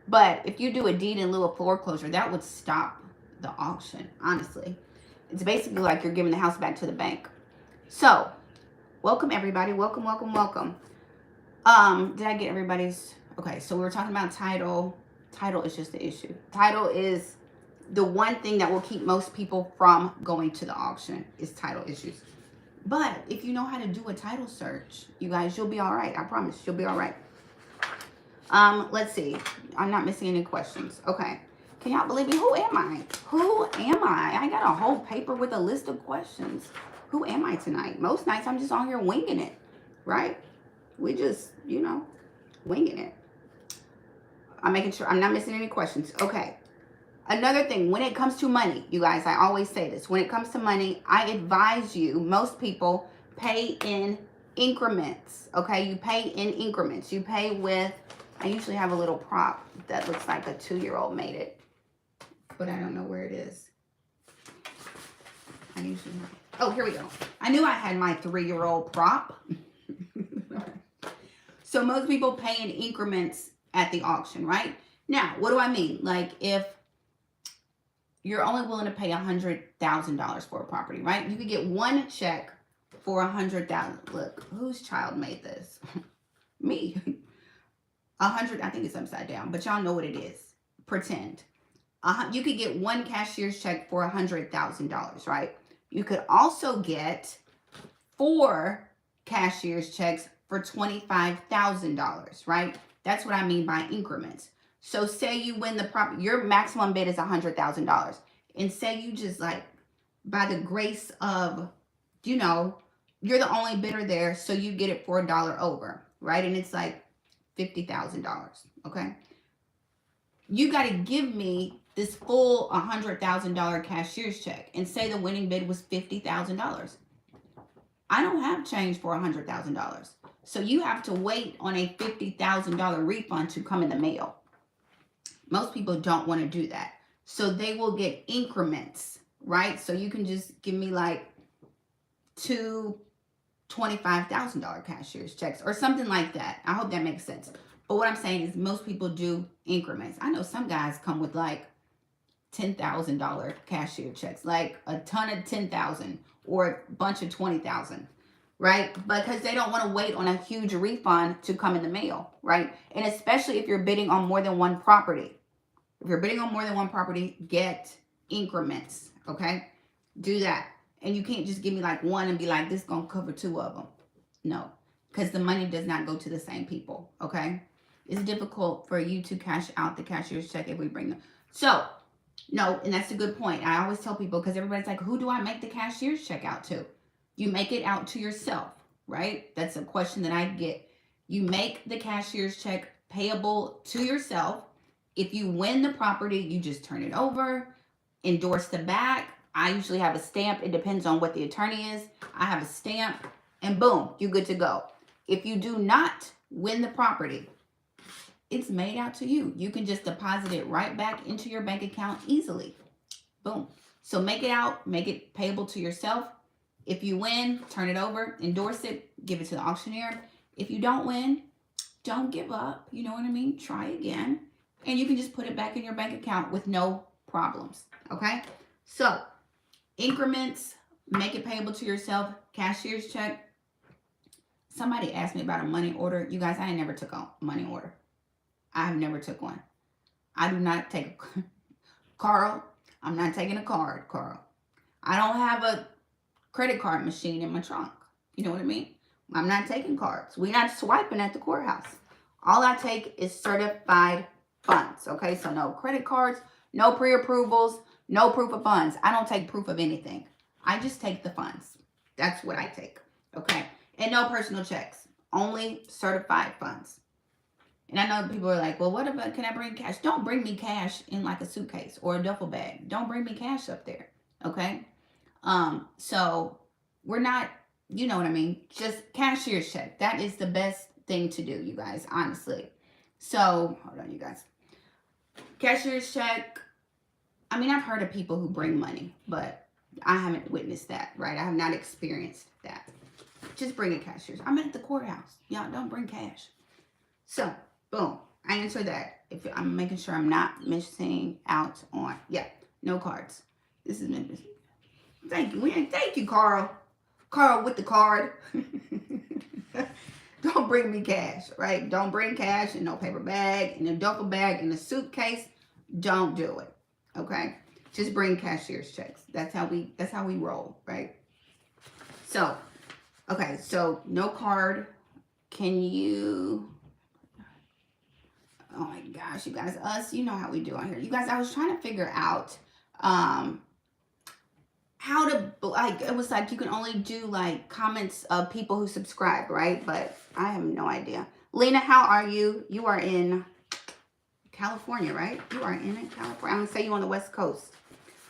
But if you do a deed in lieu of foreclosure, that would stop the auction, honestly. It's basically like you're giving the house back to the bank. So, welcome everybody. Welcome, welcome, welcome. Did I get everybody's? Okay, so we were talking about title. Title is just the issue. Title is the one thing that will keep most people from going to the auction is title issues. But if you know how to do a title search, you guys, you'll be all right. I promise, you'll be all right. Let's see. I'm not missing any questions. Okay. Can y'all believe me? Who am I? Who am I? I got a whole paper with a list of questions. Who am I tonight? Most nights I'm just on here winging it, right? We just, you know, winging it. I'm making sure I'm not missing any questions. Okay. Another thing, when it comes to money, you guys, I always say this. When it comes to money, I advise you, most people pay in increments, okay? You pay in increments. You pay with, I usually have a little prop that looks like a 2-year-old made it, but I don't know where it is. I usually have, oh, here we go. I knew I had my 3-year-old prop. So most people pay in increments at the auction, right? Now, what do I mean? Like if you're only willing to pay $100,000 for a property, right? You could get one check for $100,000. Look, whose child made this? Me. 100. I think it's upside down, but y'all know what it is. Pretend. You could get one cashier's check for $100,000, right? You could also get 4 cashier's checks for $25,000, right? That's what I mean by increments. So say you win the property, your maximum bid is $100,000. And say you just like, by the grace of, you know, you're the only bidder there, so you get it for $1 over, right? And it's like $50,000, okay? You got to give me this full $100,000 cashier's check and say the winning bid was $50,000. I don't have change for $100,000. So you have to wait on a $50,000 refund to come in the mail. Most people don't want to do that. So they will get increments, right? So you can just give me like 2 $25,000 cashier's checks or something like that. I hope that makes sense. But what I'm saying is most people do increments. I know some guys come with like $10,000 cashier checks, like a ton of 10,000 or a bunch of 20,000, right? Because they don't want to wait on a huge refund to come in the mail, right? And especially if you're bidding on more than one property. If you're bidding on more than one property, get increments, okay? Do that. And you can't just give me like one and be like, this is going to cover 2 of them. No, because the money does not go to the same people, okay? It's difficult for you to cash out the cashier's check if we bring them. So, no, and that's a good point. I always tell people, because everybody's like, who do I make the cashier's check out to? You make it out to yourself, right? That's a question that I get. You make the cashier's check payable to yourself. If you win the property, you just turn it over, endorse the back. I usually have a stamp. It depends on what the attorney is. I have a stamp, and boom, you're good to go. If you do not win the property, it's made out to you. You can just deposit it right back into your bank account easily. Boom. So make it out, make it payable to yourself. If you win, turn it over, endorse it, give it to the auctioneer. If you don't win, don't give up. You know what I mean? Try again. And you can just put it back in your bank account with no problems. Okay? So, increments, make it payable to yourself, cashier's check. Somebody asked me about a money order. You guys, I ain't never took a money order. I have never took one. I do not take a Carl, I'm not taking a card, Carl. I don't have a credit card machine in my trunk. You know what I mean? I'm not taking cards. We're not swiping at the courthouse. All I take is certified funds. Okay, so no credit cards, no pre-approvals, no proof of funds. I don't take proof of anything. I just take the funds. That's what I take. Okay, and no personal checks. Only certified funds. And I know people are like, well, what about, can I bring cash? Don't bring me cash in like a suitcase or a duffel bag. Don't bring me cash up there. Okay. So we're not, you know what I mean? Just cashier's check. That is the best thing to do, you guys, honestly. So hold on, you guys. Cashier's check. I mean, I've heard of people who bring money, but I haven't witnessed that, right? I have not experienced that. Just bring a cashier's. I'm at the courthouse. Y'all don't bring cash. So, boom. I answered that. If I'm making sure I'm not missing out on. Yeah. No cards. This is meant. Thank you. Thank you, Carl. Carl with the card. Don't bring me cash, right? Don't bring cash in no paper bag, in a duffel bag, in a suitcase. Don't do it. Okay? Just bring cashier's checks. That's how we roll, right? So, okay, so no card. Can you, oh my gosh, you guys, you know how we do on here. You guys, I was trying to figure out how to, like, it was like you can only do like comments of people who subscribe, right? But I have no idea. Lena, how are you? You are in California, right? You are in California. I'm gonna say you on the West Coast.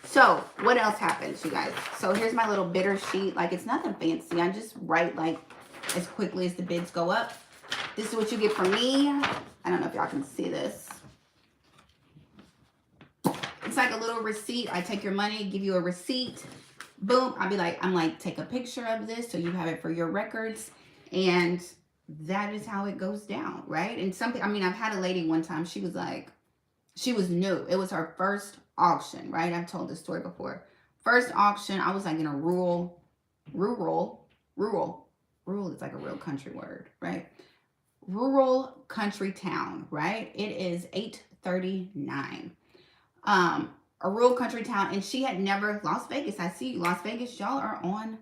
So what else happens, you guys? So here's my little bidder sheet. Like, it's nothing fancy. I just write like as quickly as the bids go up. This is what you get from me. I don't know if y'all can see this. It's like a little receipt. I take your money, give you a receipt. Boom. I'm like, take a picture of this so you have it for your records. And that is how it goes down, right? And something, I mean, I've had a lady one time, she was like, she was new. It was her first auction, right? I've told this story before. First auction, I was like in a rural is like a real country word, right? Rural country town, right? It is 8:39. A rural country town, and she had never, Las Vegas, I see you, Las Vegas, y'all are on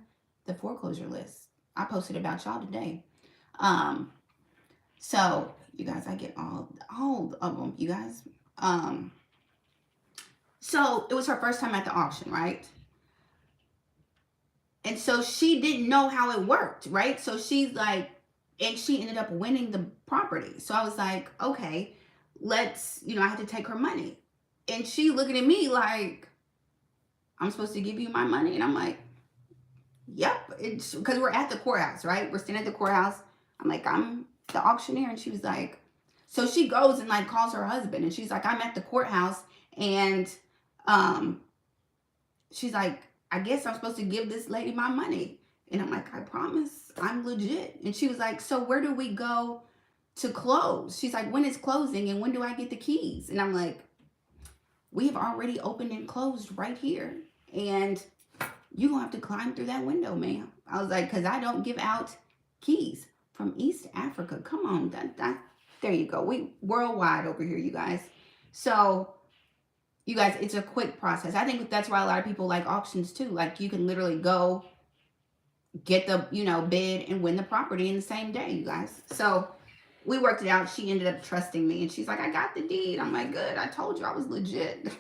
the foreclosure list. I posted about y'all today. So you guys, I get all of them, you guys. So it was her first time at the auction, right? And so she didn't know how it worked, right? So she's like, and she ended up winning the property. So I was like, okay, let's, I had to take her money. And she looking at me like, I'm supposed to give you my money? And I'm like, yep. It's because we're at the courthouse, right? We're standing at the courthouse. I'm like, I'm the auctioneer. And she was like, so she goes and like calls her husband. And she's like, I'm at the courthouse. And she's like, I guess I'm supposed to give this lady my money. And I'm like, I promise, I'm legit. And she was like, so where do we go to close? She's like, when is closing and when do I get the keys? And I'm like, we have already opened and closed right here. And you gonna have to climb through that window, ma'am. I was like, because I don't give out keys from East Africa. Come on, there you go. We worldwide over here, you guys. So you guys, it's a quick process. I think that's why a lot of people like auctions too. Like, you can literally go get the, bid and win the property in the same day, you guys. So we worked it out. She ended up trusting me. And she's like, I got the deed. I'm like, good. I told you I was legit.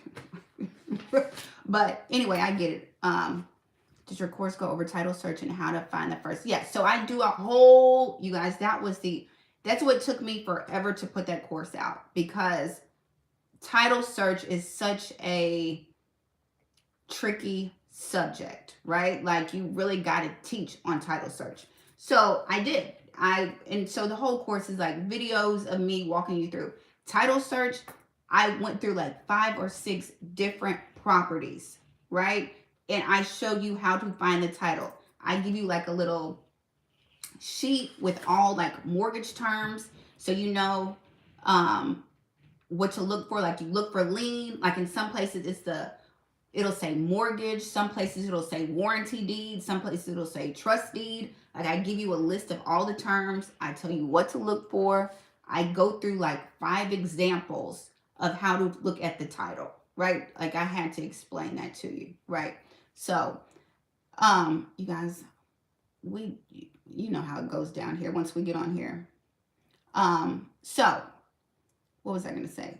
But anyway, I get it. Does your course go over title search and how to find the first? Yes. So I do a whole, you guys, that's what took me forever to put that course out, because title search is such a tricky subject, right? Like, you really got to teach on title search. So I did. And so the whole course is like videos of me walking you through title search. I went through like 5 or 6 different properties, right? And I show you how to find the title. I give you like a little sheet with all like mortgage terms, so you know what to look for. Like, you look for lien. Like, in some places it'll say mortgage. Some places it'll say warranty deed. Some places it'll say trust deed. Like, I give you a list of all the terms. I tell you what to look for. I go through like 5 examples of how to look at the title, right? Like, I had to explain that to you, right? So, you guys, you know how it goes down here once we get on here. So, what was I going to say?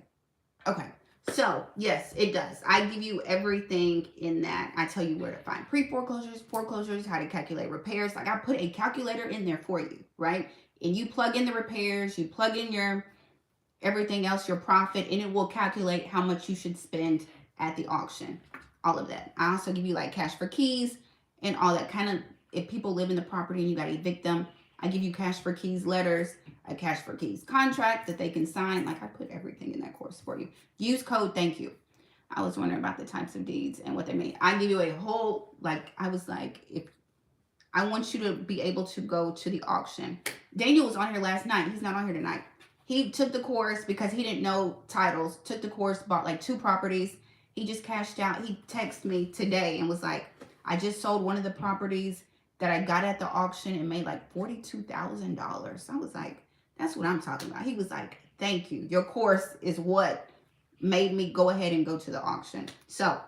Okay. So, yes, it does. I give you everything in that. I tell you where to find pre-foreclosures, foreclosures, how to calculate repairs. Like, I put a calculator in there for you, right? And you plug in the repairs, you plug in your everything else, your profit, and it will calculate how much you should spend at the auction. All of that. I also give you like cash for keys and all that kind of, if people live in the property and you got to evict them, I give you cash for keys letters, a cash for keys contract that they can sign. Like, I put everything in that course for you. Use code thank you. I was wondering about the types of deeds and what they mean. I give you a whole, like, I was like, if I want you to be able to go to the auction. Daniel was on here last night. He's not on here tonight. He took the course because he didn't know titles, took the course, bought like 2 properties. He just cashed out. He texted me today and was like, I just sold one of the properties that I got at the auction and made like $42,000. I was like, that's what I'm talking about. He was like, thank you. Your course is what made me go ahead and go to the auction. So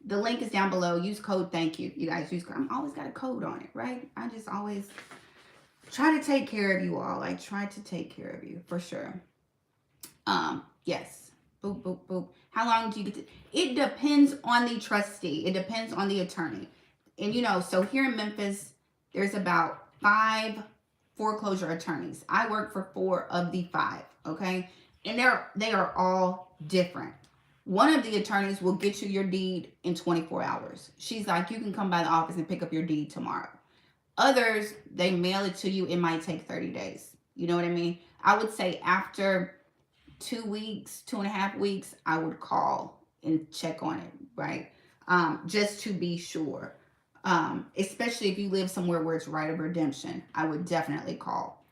the link is down below. Use code thank you. You guys use, I'm always got a code on it, right? I just always try to take care of you all. I try to take care of you for sure. Yes. Boop, boop, boop. How long do you get to? It depends on the trustee. It depends on the attorney. And you know, so here in Memphis, there's about 5 foreclosure attorneys. I work for 4 of the 5, okay? And they are all different. One of the attorneys will get you your deed in 24 hours. She's like, you can come by the office and pick up your deed tomorrow. Others, they mail it to you. It might take 30 days. You know what I mean? I would say after 2 weeks, 2.5 weeks, I would call and check on it, right? Just to be sure. Especially if you live somewhere where it's right of redemption, I would definitely call.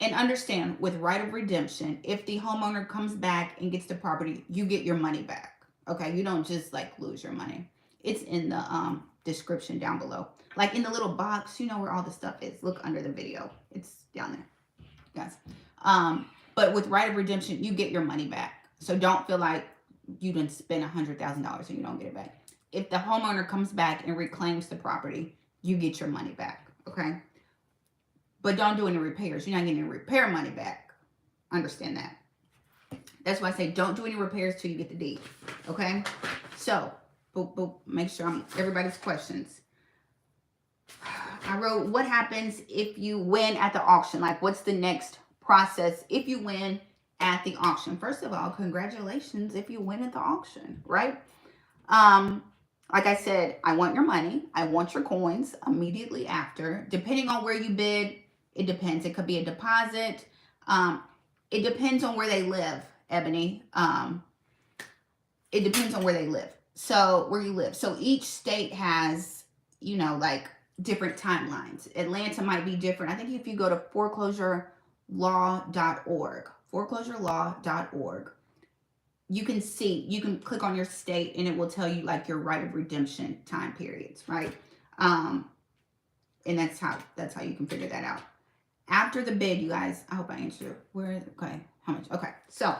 And understand, with right of redemption, if the homeowner comes back and gets the property, you get your money back. Okay, you don't just like lose your money. It's in the description down below. Like in the little box, you know where all the stuff is. Look under the video. It's down there, guys. But with right of redemption, you get your money back. So don't feel like you didn't spend $100,000 and you don't get it back. If the homeowner comes back and reclaims the property, you get your money back, okay? But don't do any repairs. You're not getting any repair money back. Understand that. That's why I say don't do any repairs till you get the deed, okay? So, boop, boop, make sure everybody's questions. I wrote, what happens if you win at the auction? Like, what's the next process if you win at the auction? First of all, congratulations if you win at the auction, right? Like I said, I want your money. I want your coins immediately after. Depending on where you bid, it depends. It could be a deposit. It depends on where they live, Ebony. It depends on where they live. So where you live. So each state has, you know, like different timelines. Atlanta might be different. I think if you go to foreclosurelaw.org, you can see, you can click on your state and it will tell you like your right of redemption time periods, right? And that's how you can figure that out. After the bid, you guys, I hope I answered. Okay, how much? Okay, so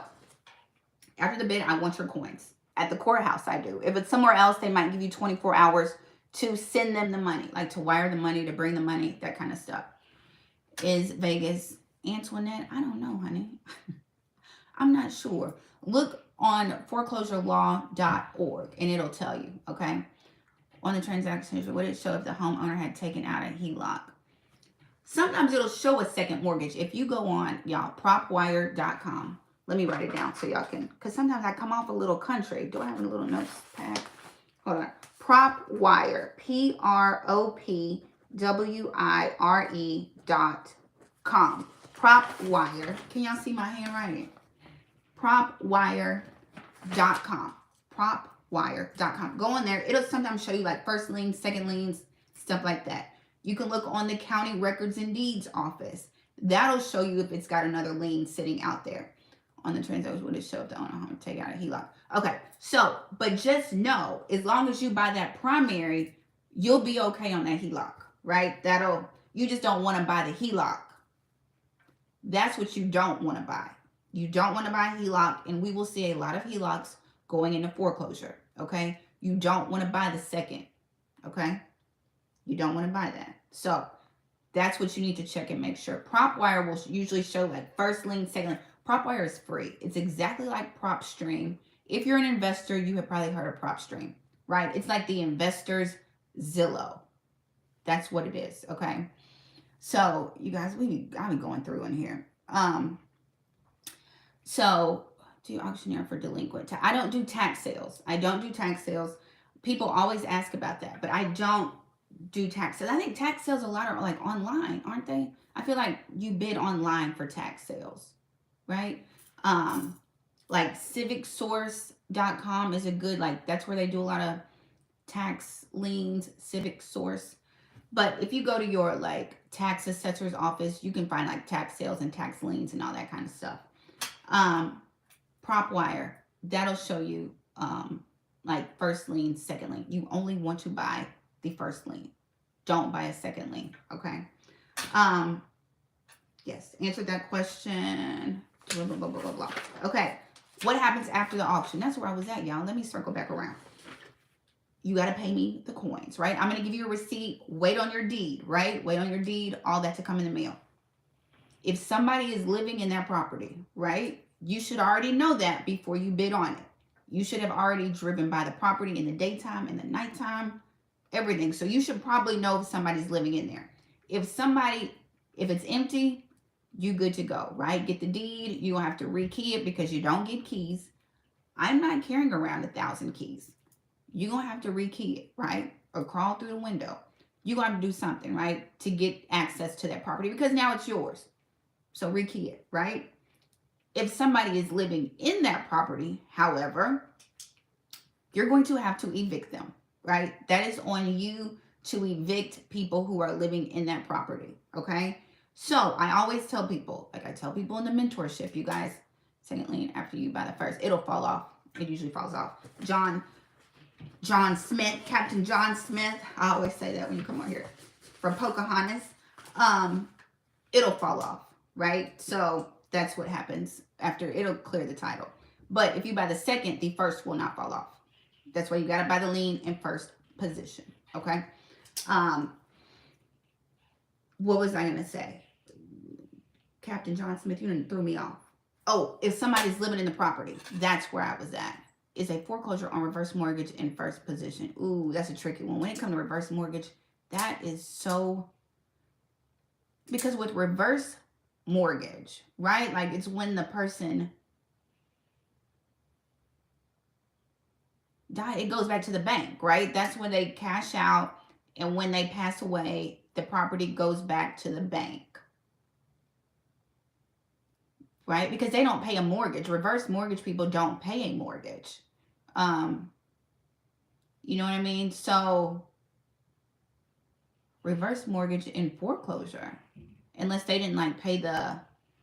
after the bid, I want your coins. At the courthouse, I do. If it's somewhere else, they might give you 24 hours to send them the money, like to wire the money, to bring the money, that kind of stuff. Is Vegas Antoinette? I don't know, honey. I'm not sure. Look on foreclosurelaw.org and it'll tell you, okay? On the transaction history, would it show if the homeowner had taken out a HELOC? Sometimes it'll show a second mortgage. If you go on, y'all, propwire.com. Let me write it down so y'all can, because sometimes I come off a little country. Do I have a little notes pad? Hold on. Propwire, PROPWIRE.com. Propwire. Can y'all see my handwriting? Propwire.com. Propwire.com. Go on there. It'll sometimes show you like first liens, second liens, stuff like that. You can look on the county records and deeds office. That'll show you if it's got another lien sitting out there. On the transaction, would it show if the owner home take out a HELOC? Okay, so, but just know, as long as you buy that primary, you'll be okay on that HELOC, right? You just don't want to buy the HELOC. That's what you don't want to buy. You don't want to buy a HELOC, and we will see a lot of HELOCs going into foreclosure, okay? You don't want to buy the second, okay? You don't want to buy that. So, that's what you need to check and make sure. Propwire will usually show like first lien, second lien. Propwire is free. It's exactly like PropStream. If you're an investor, you have probably heard of PropStream, right? It's like the investor's Zillow. That's what it is, okay? So, you guys, I've been going through in here. So, do auctioneer for delinquent. I don't do tax sales. I don't do tax sales. People always ask about that, but I don't do tax sales. I think tax sales a lot are like online, aren't they? I feel like you bid online for tax sales, right? Like civicsource.com is a good, like, that's where they do a lot of tax liens, Civic Source. But if you go to your like tax assessor's office, you can find like tax sales and tax liens and all that kind of stuff. Propwire, that'll show you like first lien, second lien. You only want to buy the first lien. Don't buy a second lien, okay? Yes, answered that question. Blah, blah, blah, blah, blah, blah. Okay, what happens after the auction? That's where I was at, y'all. Let me circle back around. You got to pay me the coins, right? I'm going to give you a receipt. Wait on your deed, right? Wait on your deed, all that to come in the mail. If somebody is living in that property, right, you should already know that before you bid on it. You should have already driven by the property in the daytime, in the nighttime, everything. So you should probably know if somebody's living in there. If it's empty, you good to go, right? Get the deed. You don't have to rekey it because you don't get keys. I'm not carrying around 1,000 keys. You're going to have to rekey it, right? Or crawl through the window. You're going to have to do something, right? To get access to that property because now it's yours. So rekey it, right? If somebody is living in that property, however, you're going to have to evict them, right? That is on you to evict people who are living in that property, okay? So I always tell people, like I tell people in the mentorship, you guys, second lien after you buy the first, it'll fall off. It usually falls off. John Smith, Captain John Smith, I always say that when you come on here, from Pocahontas, it'll fall off, right? So that's what happens after. It'll clear the title. But if you buy the second, the first will not fall off. That's why you got to buy the lien in first position, okay? What was I going to say? Captain John Smith, you didn't throw me off. Oh, if somebody's living in the property, that's where I was at. Is a foreclosure on reverse mortgage in first position. Ooh, that's a tricky one. When it comes to reverse mortgage, that is so... Because with reverse mortgage, right? Like it's when the person died, it goes back to the bank, right? That's when they cash out, and when they pass away, the property goes back to the bank, right? Because they don't pay a mortgage. Reverse mortgage people don't pay a mortgage. You know what I mean? So reverse mortgage in foreclosure, unless they didn't like pay the,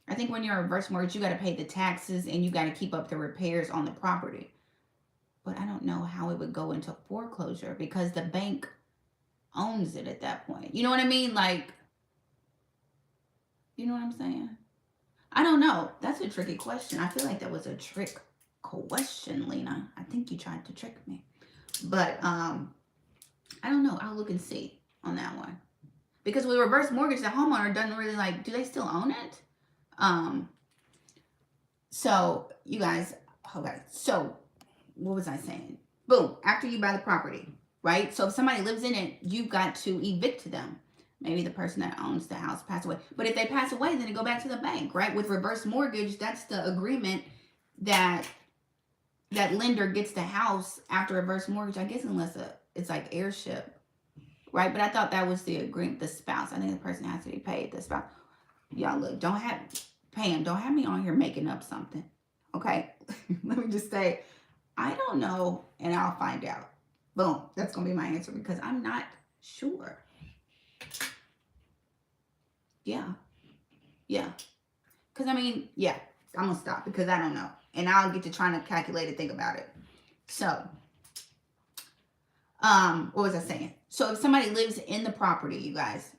I think when you're a reverse mortgage, you got to pay the taxes and you got to keep up the repairs on the property. But I don't know how it would go into foreclosure because the bank owns it at that point. You know what I mean? Like, you know what I'm saying? I don't know. That's a tricky question. I feel like that was a trick question, Lena. I think you tried to trick me. But I don't know. I'll look and see on that one. Because with reverse mortgage, the homeowner doesn't really like, do they still own it? So you guys, okay. So what was I saying? Boom. After you buy the property, right? So if somebody lives in it, you've got to evict them. Maybe the person that owns the house passed away. But if they pass away, then they go back to the bank, right? With reverse mortgage, that's the agreement that lender gets the house after reverse mortgage. I guess unless it's like heirship, right? But I thought that was the agreement, the spouse. I think the person has to be paid, the spouse. Y'all look, don't have me on here making up something, okay? Let me just say, I don't know, and I'll find out. Boom, that's going to be my answer because I'm not sure. Yeah. Because, I mean, yeah, I'm going to stop because I don't know. And I'll get to trying to calculate and think about it. So, what was I saying? So, if somebody lives in the property, you guys,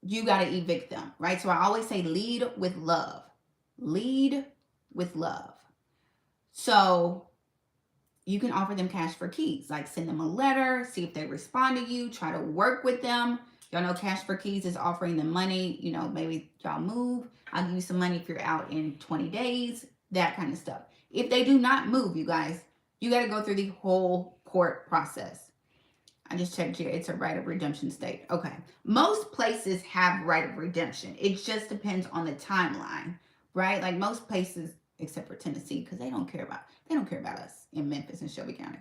you got to evict them, right? So, I always say lead with love. Lead with love. So, you can offer them cash for keys. Like, send them a letter, see if they respond to you, try to work with them. Y'all know cash for keys is offering them money. You know, maybe y'all move. I'll give you some money if you're out in 20 days. That kind of stuff. If they do not move, you guys, you got to go through the whole court process. I just checked here. It's a right of redemption state. Okay. Most places have right of redemption. It just depends on the timeline, right? Like most places, except for Tennessee, because they don't care about us in Memphis and Shelby County.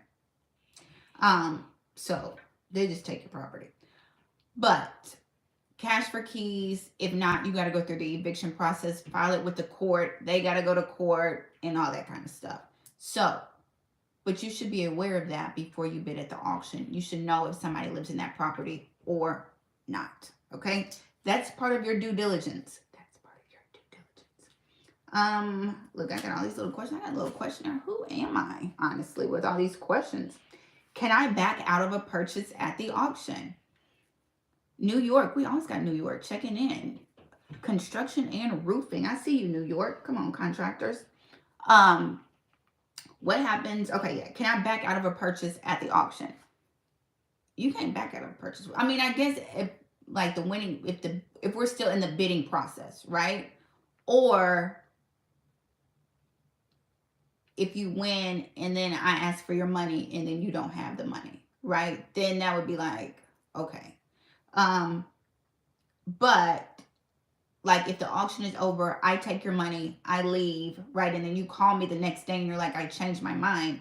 So they just take your property. But cash for keys, if not, you got to go through the eviction process, file it with the court. They got to go to court and all that kind of stuff. So, but you should be aware of that before you bid at the auction. You should know if somebody lives in that property or not. Okay? That's part of your due diligence. Look, I got all these little questions. I got a little questionnaire. Who am I, honestly, with all these questions? Can I back out of a purchase at the auction? New York, we always got New York checking in. Construction and roofing. I see you, New York. Come on, contractors. What happens? Okay, yeah. Can I back out of a purchase at the auction? You can't back out of a purchase. I mean, I guess if like the winning, if we're still in the bidding process, right? Or if you win and then I ask for your money and then you don't have the money, right? Then that would be like, okay. But like if the auction is over, I take your money, I leave, right? And then you call me the next day and you're like, I changed my mind.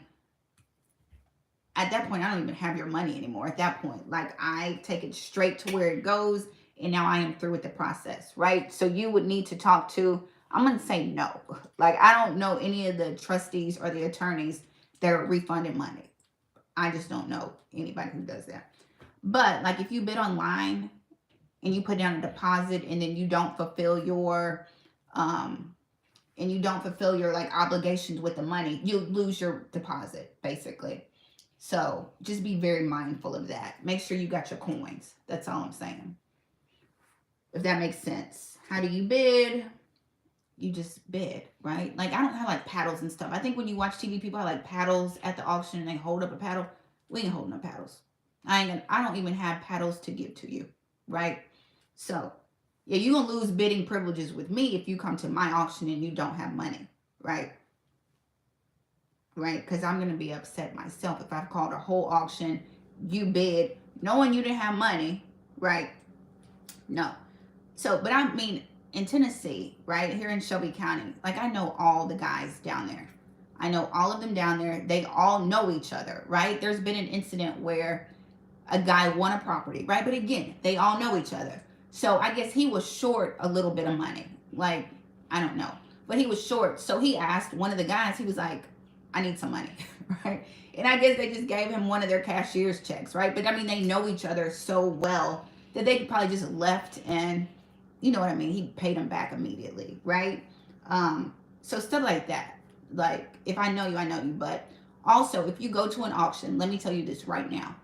At that point, I don't even have your money anymore. At that point, like I take it straight to where it goes and now I am through with the process, right? So you would need to talk to, I'm going to say no. Like I don't know any of the trustees or the attorneys that are refunding money. I just don't know anybody who does that. But like if you bid online and you put down a deposit and then you don't fulfill your like obligations with the money, you lose your deposit basically. So just be very mindful of that. Make sure you got your coins. That's all I'm saying. If that makes sense. How do you bid? You just bid, right? Like I don't have like paddles and stuff. I think when you watch TV, people have like paddles at the auction and they hold up a paddle. We ain't holding no paddles. I don't even have paddles to give to you, right? So yeah, you're gonna lose bidding privileges with me if you come to my auction and you don't have money, right? Right? Because I'm gonna be upset myself if I've called a whole auction, you bid, knowing you didn't have money, right? No. So, but I mean, in Tennessee, right here in Shelby County, like I know all the guys down there. I know all of them down there. They all know each other, right? There's been an incident where a guy won a property, right? But again, they all know each other. So I guess he was short a little bit of money. Like, I don't know. But he was short. So he asked one of the guys, he was like, I need some money, right? And I guess they just gave him one of their cashier's checks, right? But I mean, they know each other so well that they probably just left and, you know what I mean? He paid him back immediately, right? So stuff like that. Like, if I know you, I know you. But also, if you go to an auction, let me tell you this right now.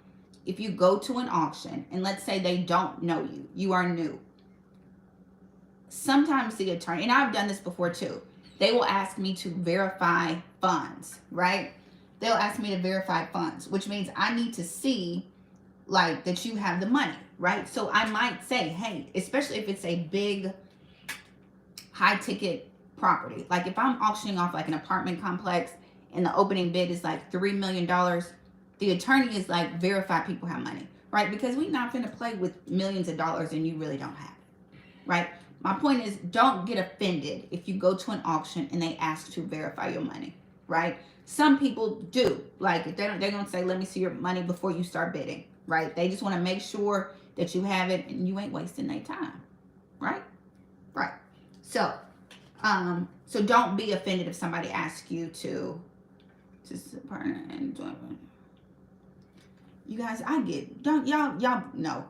If you go to an auction and let's say they don't know you, you are new. Sometimes the attorney, and I've done this before too, they will ask me to verify funds, right? They'll ask me to verify funds, which means I need to see like that you have the money, right? So I might say, hey, especially if it's a big high ticket property. Like if I'm auctioning off like an apartment complex and the opening bid is like $3 million, the attorney is like, verify people have money, right? Because we're not going to play with millions of dollars and you really don't have it, right? My point is, don't get offended if you go to an auction and they ask to verify your money, right? Some people do. Like, if they're going to say, let me see your money before you start bidding, right? They just want to make sure that you have it and you ain't wasting their time, right? Right. So don't be offended if somebody asks you to partner and join. You guys, I get, don't y'all know.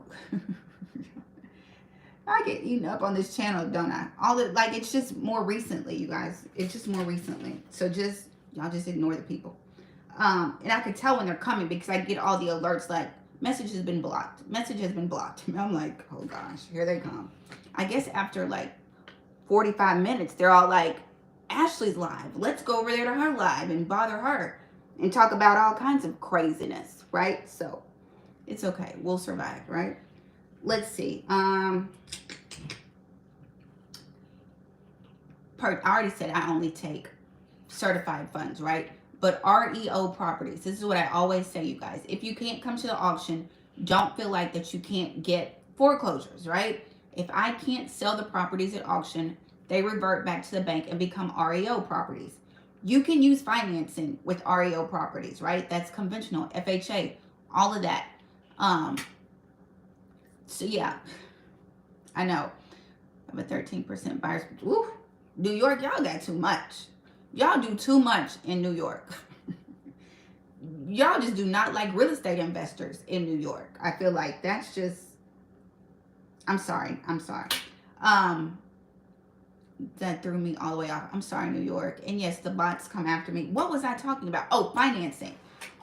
I get eaten up on this channel, don't I? Like, it's just more recently, you guys. It's just more recently. So y'all just ignore the people. And I can tell when they're coming because I get all the alerts like, message has been blocked. Message has been blocked. And I'm like, oh gosh, here they come. I guess after like 45 minutes, they're all like, Ashley's live. Let's go over there to her live and bother her and talk about all kinds of craziness, right? So it's okay. We'll survive, right? Let's see. I already said I only take certified funds, right? But REO properties, this is what I always say, you guys. If you can't come to the auction, don't feel like that you can't get foreclosures, right? If I can't sell the properties at auction, they revert back to the bank and become REO properties. You can use financing with REO properties, right? That's conventional, FHA, all of that. So yeah, I know. I'm a 13% buyers. Woo, New York, y'all got too much. Y'all do too much in New York. Y'all just do not like real estate investors in New York. I feel like that's just, I'm sorry. That threw me all the way off. I'm sorry, New York. And yes, the bots come after me. What was I talking about? Oh, financing.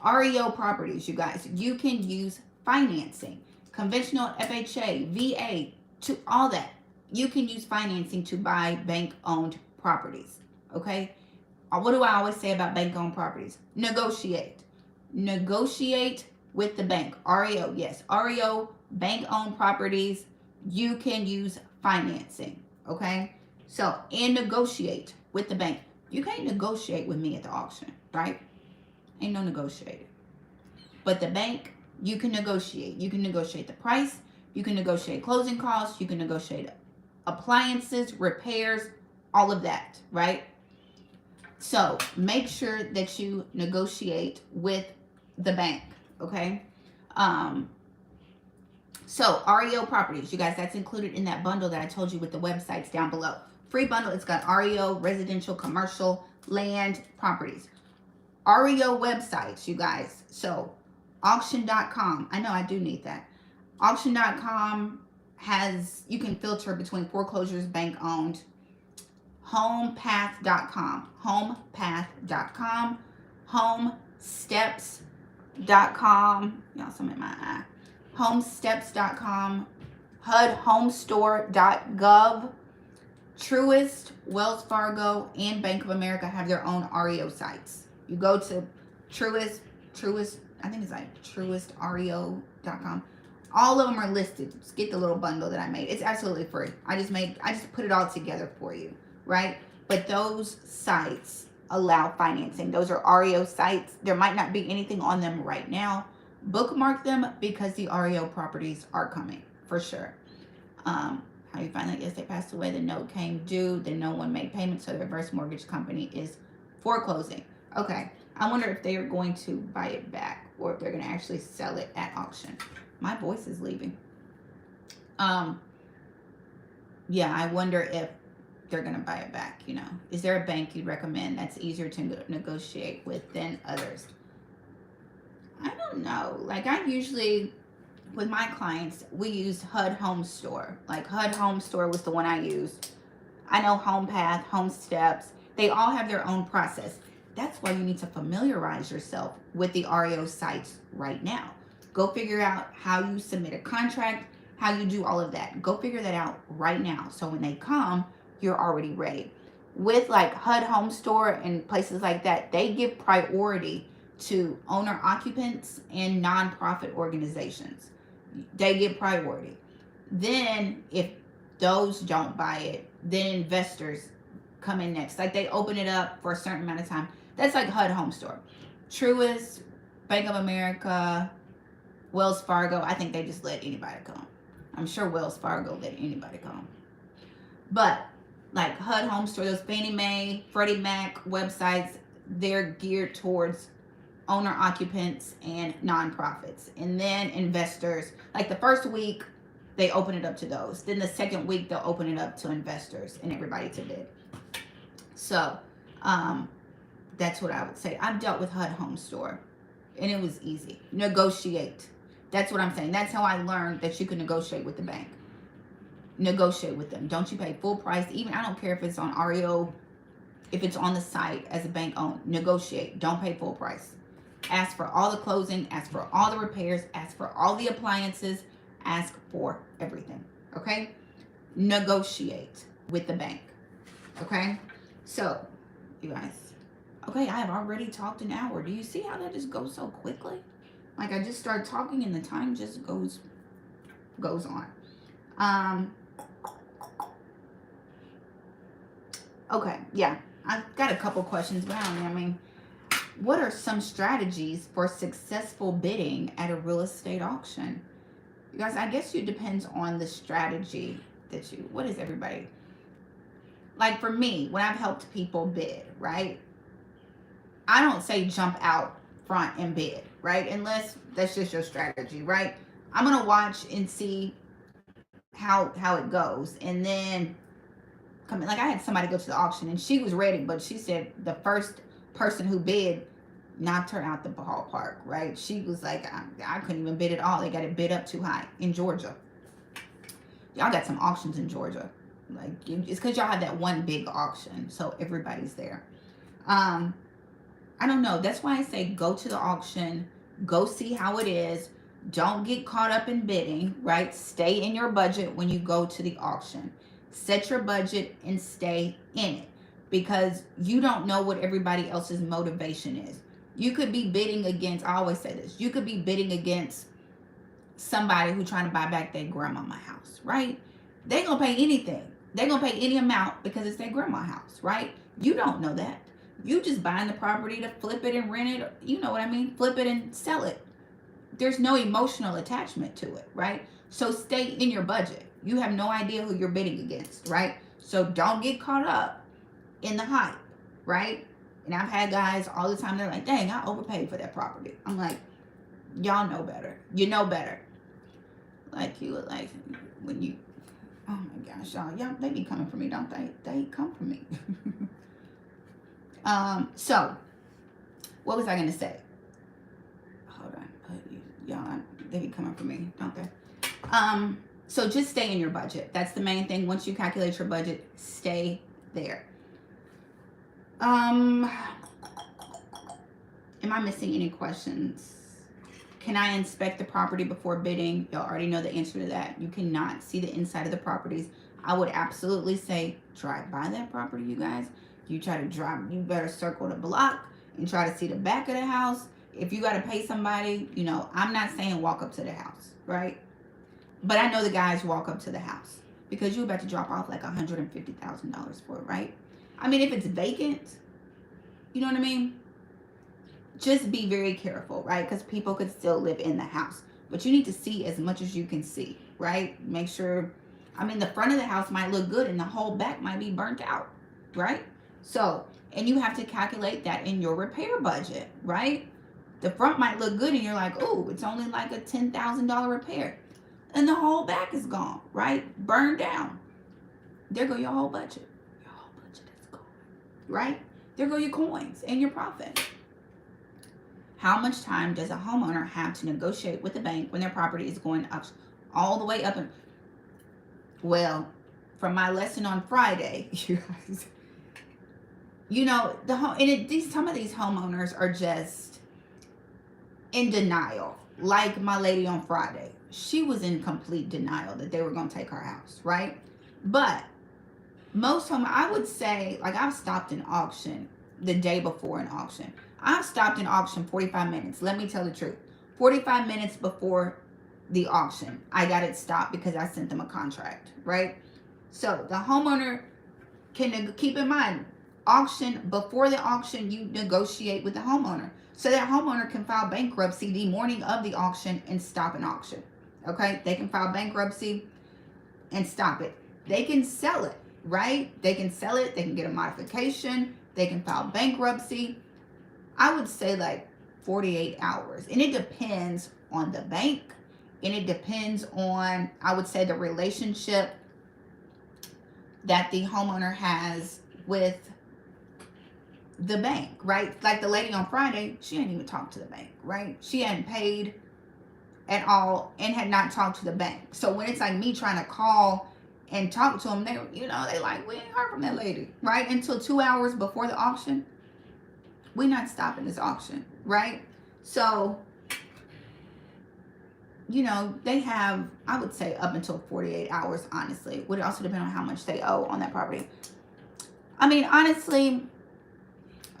REO properties, you guys, you can use financing. Conventional FHA, VA, to all that. You can use financing to buy bank-owned properties. Okay? What do I always say about bank-owned properties? Negotiate. Negotiate with the bank. REO, yes. REO, bank-owned properties, you can use financing. Okay? So, and negotiate with the bank. You can't negotiate with me at the auction, right? Ain't no negotiating. But the bank, you can negotiate. You can negotiate the price. You can negotiate closing costs. You can negotiate appliances, repairs, all of that, right? So make sure that you negotiate with the bank, okay? So REO properties, you guys, that's included in that bundle that I told you with the websites down below. Free bundle, it's got REO, residential, commercial, land, properties. REO websites, you guys. So auction.com, I know I do need that. Auction.com has, you can filter between foreclosures, bank owned. Homepath.com, homepath.com, homesteps.com, y'all, some in my eye. Homesteps.com, HUDhomestore.gov, Truist, Wells Fargo, and Bank of America have their own REO sites. You go to Truist, I think it's like truistreo.com. All of them are listed. Just get the little bundle that I made. It's absolutely free. I just put it all together for you, right? But those sites allow financing. Those are REO sites. There might not be anything on them right now. Bookmark them because the REO properties are coming for sure. How you find that? Yes, they passed away. The note came due. Then no one made payment, so the reverse mortgage company is foreclosing. Okay. I wonder if they are going to buy it back or if they're going to actually sell it at auction. My voice is leaving. Yeah, I wonder if they're going to buy it back, you know. Is there a bank you'd recommend that's easier to negotiate with than others? I don't know. Like, I usually, with my clients, we use HUD Home Store. Like, HUD Home Store was the one I used. I know HomePath, HomeSteps, they all have their own process. That's why you need to familiarize yourself with the REO sites right now. Go figure out how you submit a contract, how you do all of that. Go figure that out right now. So when they come, you're already ready. With like HUD Home Store and places like that, they give priority to owner occupants and nonprofit organizations. They get priority. Then if those don't buy it, then investors come in next. Like, they open it up for a certain amount of time. That's like HUD Home Store. Truist, Bank of America, Wells Fargo, I think they just let anybody come. I'm sure Wells Fargo let anybody come. But like HUD Home Store, those Fannie Mae, Freddie Mac websites, they're geared towards owner occupants and nonprofits. And then investors, like the first week, they open it up to those. Then the second week, they'll open it up to investors and everybody to bid. So, that's what I would say. I've dealt with HUD Home Store, and it was easy. Negotiate. That's what I'm saying. That's how I learned that you can negotiate with the bank. Negotiate with them. Don't you pay full price. Even, I don't care if it's on REO, if it's on the site as a bank owned. Negotiate. Don't pay full price. Ask for all the closing. Ask for all the repairs. Ask for all the appliances. Ask for everything. Okay? Negotiate with the bank. Okay? So, you guys. Okay, I have already talked an hour. Do you see how that just goes so quickly? Like, I just start talking and the time just goes on. Okay, yeah. I've got a couple questions, but I mean, what are some strategies for successful bidding at a real estate auction? You guys, I guess it depends on the strategy that you, what is everybody? Like for me, when I've helped people bid, right? I don't say jump out front and bid, right? Unless that's just your strategy, right? I'm going to watch and see how it goes. And then come in. Like, I had somebody go to the auction and she was ready, but she said the first person who bid knocked her out the ballpark, right? She was like, I couldn't even bid at all. They got it bid up too high in Georgia. Y'all got some auctions in Georgia. Like, it's because y'all have that one big auction. So everybody's there. I don't know. That's why I say go to the auction, go see how it is. Don't get caught up in bidding, right? Stay in your budget when you go to the auction. Set your budget and stay in it because you don't know what everybody else's motivation is. You could be bidding against, I always say this, you could be bidding against somebody who trying to buy back their grandmama house, right? They gonna pay anything. They gonna pay any amount because it's their grandma house, right? You don't know that. You just buying the property to flip it and rent it. You know what I mean? Flip it and sell it. There's no emotional attachment to it, right? So stay in your budget. You have no idea who you're bidding against, right? So don't get caught up in the hype, right? And I've had guys all the time, they're like, dang, I overpaid for that property. I'm like, y'all know better. You know better. Like you look like when you, oh my gosh, y'all, they be coming for me, don't they? They come for me. So what was I gonna say? Hold on, y'all, they be coming for me, don't they? So just stay in your budget. That's the main thing. Once you calculate your budget, stay there. Am I missing any questions? Can I inspect the property before bidding? Y'all already know the answer to that. You cannot see the inside of the properties. I would absolutely say drive by that property, you guys. You try to drive, you better circle the block and try to see the back of the house. If you got to pay somebody, you know, I'm not saying walk up to the house, right? But I know the guys walk up to the house because you're about to drop off like $150,000 for it, right? I mean, if it's vacant, you know what I mean? Just be very careful, right? Because people could still live in the house. But you need to see as much as you can see, right? Make sure, I mean, the front of the house might look good and the whole back might be burnt out, right? So, and you have to calculate that in your repair budget, right? The front might look good and you're like, oh, it's only like a $10,000 repair. And the whole back is gone, right? Burned down. There go your whole budget. Your whole budget is gone, right? There go your coins and your profit. How much time does a homeowner have to negotiate with the bank when their property is going up all the way up? Well, from my lesson on Friday, you guys, you know, some of these homeowners are just in denial. Like my lady on Friday, she was in complete denial that they were going to take her house, right? But most I would say, like I've stopped an auction the day before an auction. I've stopped an auction 45 minutes. Let me tell the truth. 45 minutes before the auction, I got it stopped because I sent them a contract, right? So the homeowner can keep in mind, auction, before the auction, you negotiate with the homeowner. So that homeowner can file bankruptcy the morning of the auction and stop an auction, okay? They can file bankruptcy and stop it. They can sell it, right? They can sell it. They can get a modification. They can file bankruptcy. I would say like 48 hours. And it depends on the bank. And it depends on, I would say, the relationship that the homeowner has with the bank, right? Like the lady on Friday, she hadn't even talked to the bank, right? She hadn't paid at all and had not talked to the bank. So when it's like me trying to call and talk to them, they, you know, they like, we ain't heard from that lady, right? Until 2 hours before the auction. We're not stopping this auction, right? So, you know, they have, I would say, up until 48 hours, honestly. Would also depend on how much they owe on that property. I mean, honestly,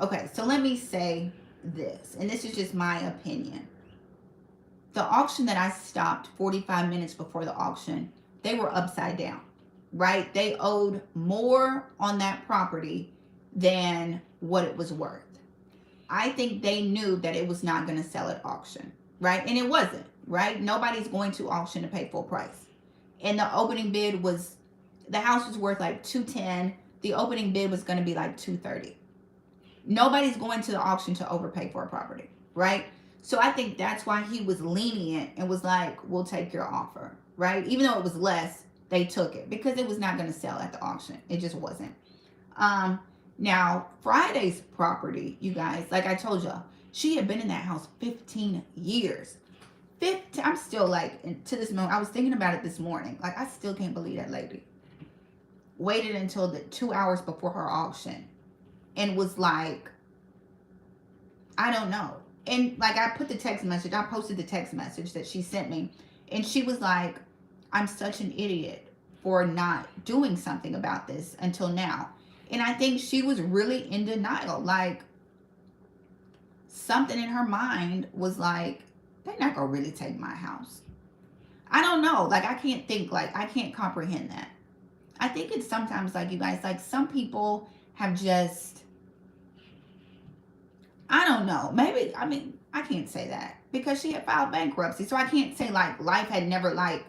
okay, so let me say this, and this is just my opinion. The auction that I stopped 45 minutes before the auction, they were upside down, right? They owed more on that property than what it was worth. I think they knew that it was not going to sell at auction, right? And it wasn't, right? Nobody's going to auction to pay full price. And the opening bid was, the house was worth like $210. The opening bid was going to be like $230. Nobody's going to the auction to overpay for a property, right? So I think that's why he was lenient and was like, we'll take your offer, right? Even though it was less, they took it because it was not going to sell at the auction. It just wasn't. Now, Friday's property, you guys, like I told y'all, she had been in that house 15 years. 15, I'm still like, to this moment, I was thinking about it this morning. Like, I still can't believe that lady waited until the 2 hours before her auction and was like, I don't know. And like I put the text message, I posted the text message that she sent me, and she was like, I'm such an idiot for not doing something about this until now. And I think she was really in denial. Like something in her mind was like, they're not gonna really take my house. I don't know. Like I can't think, like I can't comprehend that. I think it's sometimes like, you guys, like some people have just, I don't know. Maybe, I mean, I can't say that because she had filed bankruptcy. So I can't say like life had never like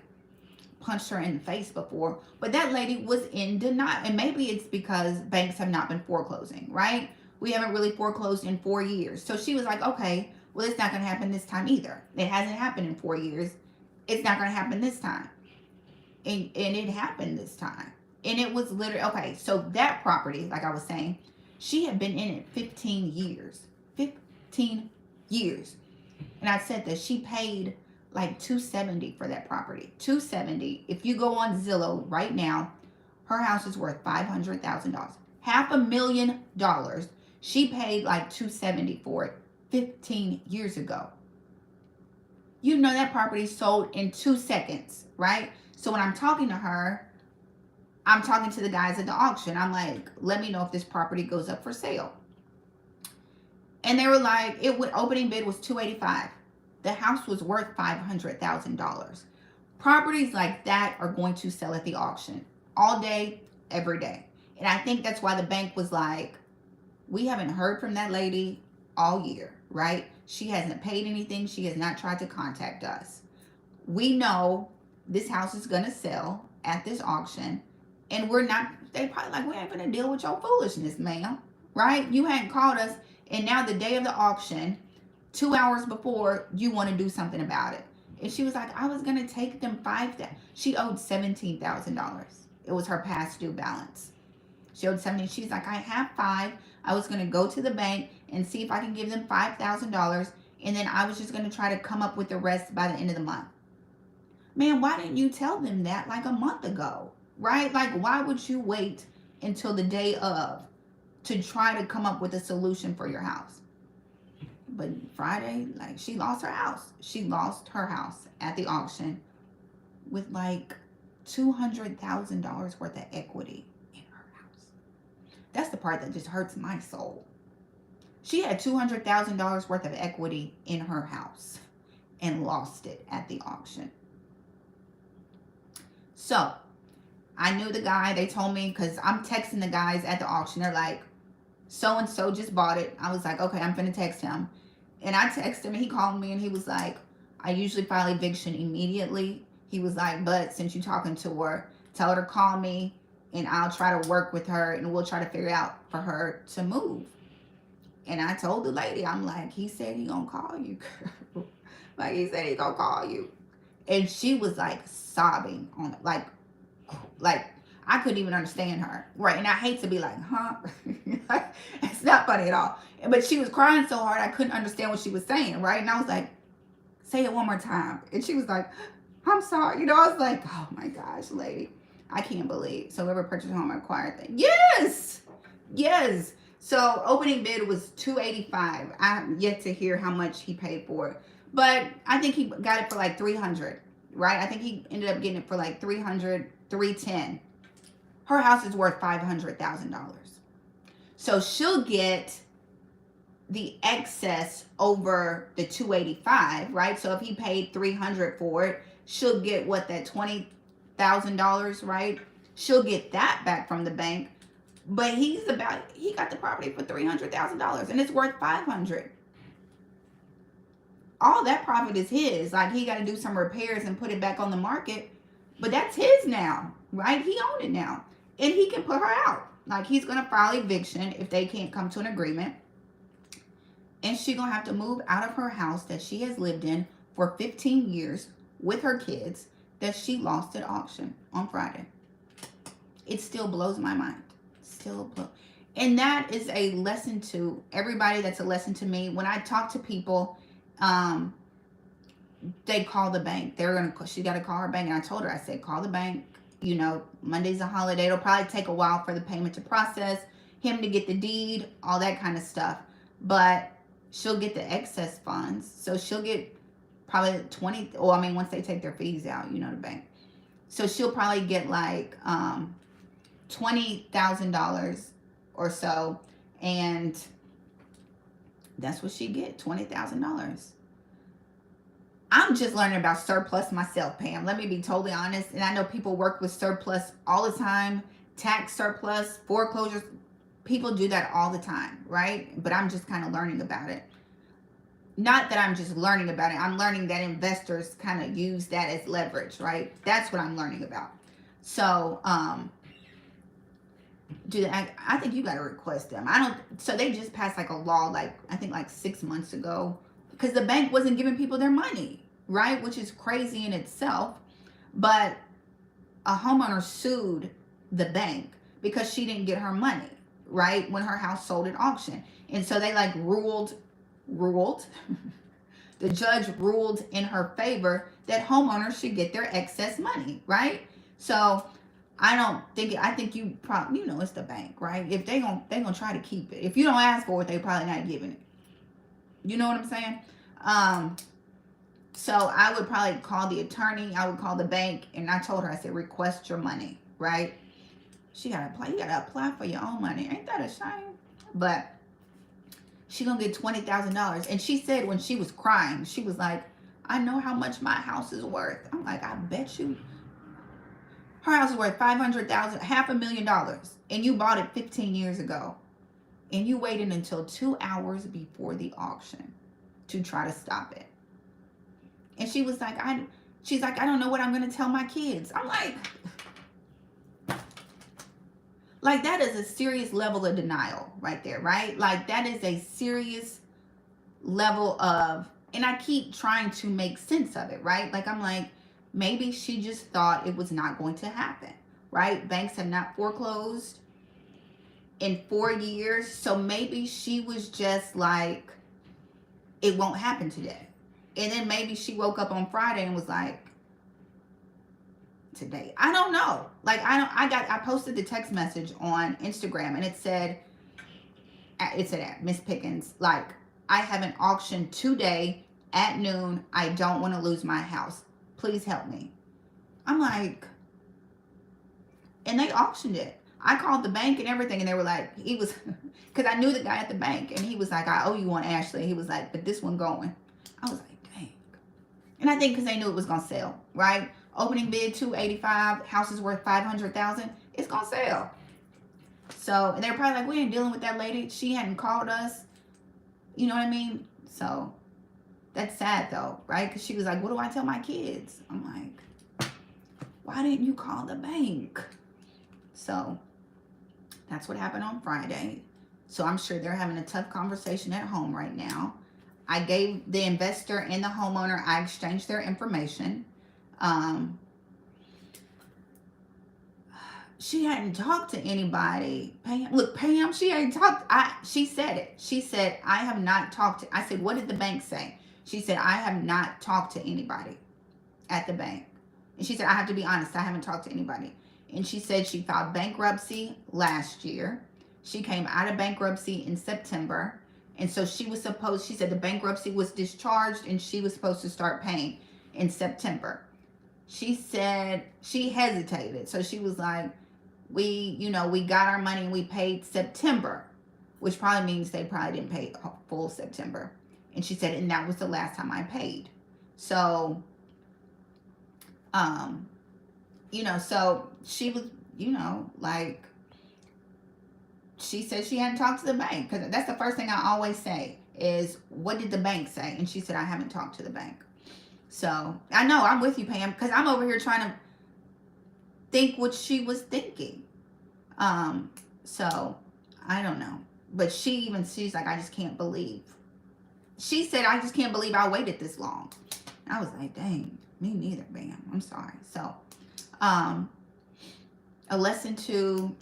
punched her in the face before. But that lady was in denial. And maybe it's because banks have not been foreclosing, right? We haven't really foreclosed in 4 years. So she was like, okay, well, it's not going to happen this time either. It hasn't happened in 4 years. It's not going to happen this time. And it happened this time. And it was literally, okay, so that property, like I was saying, she had been in it 15 years. 15 years. And I said that she paid like $270 for that property. $270. If you go on Zillow right now, her house is worth $500,000. $500,000. She paid like $270 for it 15 years ago. You know that property sold in 2 seconds, right? So when I'm talking to her, I'm talking to the guys at the auction. I'm like, let me know if this property goes up for sale. And they were like, it would, opening bid was $285. The house was worth $500,000. Properties like that are going to sell at the auction all day, every day. And I think that's why the bank was like, we haven't heard from that lady all year, right? She hasn't paid anything. She has not tried to contact us. We know this house is going to sell at this auction. And we're not, they probably like, we ain't going to deal with your foolishness, ma'am. Right? You hadn't called us. And now the day of the auction, 2 hours before, you want to do something about it. And she was like, I was going to take them $5,000. She owed $17,000. It was her past due balance. She owed $17,000. She's like, I have $5,000. I was going to go to the bank and see if I can give them $5,000. And then I was just going to try to come up with the rest by the end of the month. Man, why didn't you tell them that like a month ago? Right? Like, why would you wait until the day of to try to come up with a solution for your house? But Friday, like, she lost her house. She lost her house at the auction with like $200,000 worth of equity in her house. That's the part that just hurts my soul. She had $200,000 worth of equity in her house and lost it at the auction. So I knew the guy. They told me, because I'm texting the guys at the auction. They're like, so-and-so just bought it. I was like, okay, I'm going to text him. And I texted him, and he called me, and he was like, I usually file eviction immediately. He was like, but since you're talking to her, tell her to call me, and I'll try to work with her, and we'll try to figure out for her to move. And I told the lady, I'm like, he said he gonna call you, girl. Like, he said he gonna call you. And she was like sobbing on it, like I couldn't even understand her, right? And I hate to be like, huh? It's not funny at all. But she was crying so hard I couldn't understand what she was saying, right? And I was like, say it one more time. And she was like, I'm sorry. You know, I was like, oh my gosh, lady, I can't believe. So whoever purchased a home acquired thing. Yes, yes. So opening bid was $285. I have yet to hear how much he paid for it, but I think he got it for like $300, right? I think he ended up getting it for like $300, $310. Her house is worth $500,000. So she'll get the excess over the $285, right? So if he paid $300 for it, she'll get what, that $20,000, right? She'll get that back from the bank. But he got the property for $300,000 and it's worth $500. All that profit is his. Like, he got to do some repairs and put it back on the market, but that's his now, right? He owned it now, and he can put her out. Like, he's going to file eviction if they can't come to an agreement, and she's going to have to move out of her house that she has lived in for 15 years with her kids that she lost at auction on Friday. It still blows my mind. And that is a lesson to everybody. That's a lesson to me. When I talk to people, they call the bank. She got to call her bank. And I told her, I said, call the bank. You know, Monday's a holiday. It'll probably take a while for the payment to process, him to get the deed, all that kind of stuff. But she'll get the excess funds. So she'll get probably 20, or I mean, once they take their fees out, you know, the bank. So she'll probably get like $20,000 or so. And that's what she get, $20,000. I'm just learning about surplus myself, Pam. Let me be totally honest. And I know people work with surplus all the time. Tax surplus, foreclosures. People do that all the time, right? But I'm just kind of learning about it. Not that I'm just learning about it. I'm learning that investors kind of use that as leverage, right? That's what I'm learning about. So, I think you got to request them. So they just passed like a law, like, I think like 6 months ago, because the bank wasn't giving people their money, right? Which is crazy in itself. But a homeowner sued the bank because she didn't get her money, right? When her house sold at auction. And so they like ruled, the judge ruled in her favor that homeowners should get their excess money, right? So I think you probably, you know, it's the bank, right? If they gonna try to keep it. If you don't ask for it, they probably not giving it. You know what I'm saying? So I would probably call the attorney. I would call the bank, and I told her, I said, request your money, right? She gotta apply. You gotta apply for your own money. Ain't that a shame? But she gonna get $20,000. And she said when she was crying, she was like, I know how much my house is worth. I'm like, I bet you. Her house is worth $500,000, $500,000, and you bought it 15 years ago, and you waited until 2 hours before the auction to try to stop it. And she was like, she's like, I don't know what I'm gonna tell my kids. I'm like that is a serious level of denial right there, right? Like that is a serious level of, and I keep trying to make sense of it, right? Like I'm like, maybe she just thought it was not going to happen, right? Banks have not foreclosed in 4 years. So maybe she was just like, it won't happen today. And then maybe she woke up on Friday and was like, today. I don't know. Like, I posted the text message on Instagram, and it said at Miss Pickens, like, I have an auction today at noon. I don't want to lose my house. Please help me. I'm like, and they auctioned it. I called the bank and everything, and they were like, because I knew the guy at the bank, and he was like, I owe you one, Ashley. He was like, but this one going. I was like, dang. And I think because they knew it was going to sell, right? Opening bid $285, house is worth $500,000. It's going to sell. So, and they're probably like, we ain't dealing with that lady. She hadn't called us. You know what I mean? So, that's sad though, right? Because she was like, what do I tell my kids? I'm like, why didn't you call the bank? So, that's what happened on Friday. So, I'm sure they're having a tough conversation at home right now. I gave the investor and the homeowner, I exchanged their information. She hadn't talked to anybody. Pam, look, Pam, she ain't talked. She said it. She said, I have not talked to, I said, what did the bank say? She said, I have not talked to anybody at the bank. And she said, I have to be honest, I haven't talked to anybody. And she said she filed bankruptcy last year. She came out of bankruptcy in September. And so she said the bankruptcy was discharged and she was supposed to start paying in September. She said she hesitated. So she was like, we got our money and we paid September, which probably means they probably didn't pay full September. And she said, and that was the last time I paid. So, so she was, like, she said she hadn't talked to the bank. Because that's the first thing I always say is, what did the bank say? And she said, I haven't talked to the bank. So, I know, I'm with you, Pam, because I'm over here trying to think what she was thinking. So, I don't know. But she's like, I just can't believe. She said, I just can't believe I waited this long. I was like, dang, me neither, Pam. I'm sorry. So, a lesson to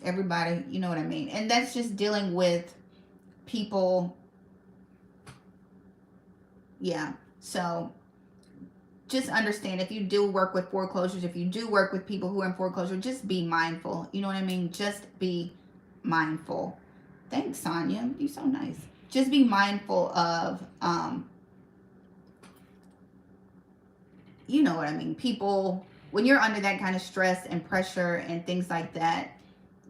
everybody, you know what I mean? And that's just dealing with people. Yeah. So, just understand, if you do work with foreclosures, if you do work with people who are in foreclosure, just be mindful. You know what I mean? Just be mindful. Thanks, Sonia. You're so nice. just be mindful of, you know what I mean, people, when you're under that kind of stress and pressure and things like that,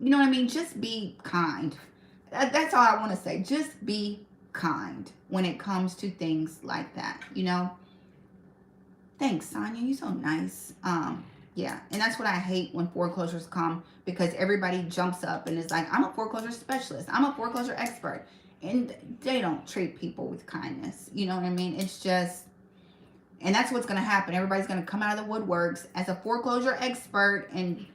you know what I mean, just be kind. That's all I want to say. Just be kind when it comes to things like that, you know. Thanks, Sonia. You're so nice. Yeah, and that's what I hate when foreclosures come, because everybody jumps up and is like, I'm a foreclosure specialist. I'm a foreclosure expert. And they don't treat people with kindness. You know what I mean? It's just, and that's what's going to happen. Everybody's going to come out of the woodworks as a foreclosure expert. And,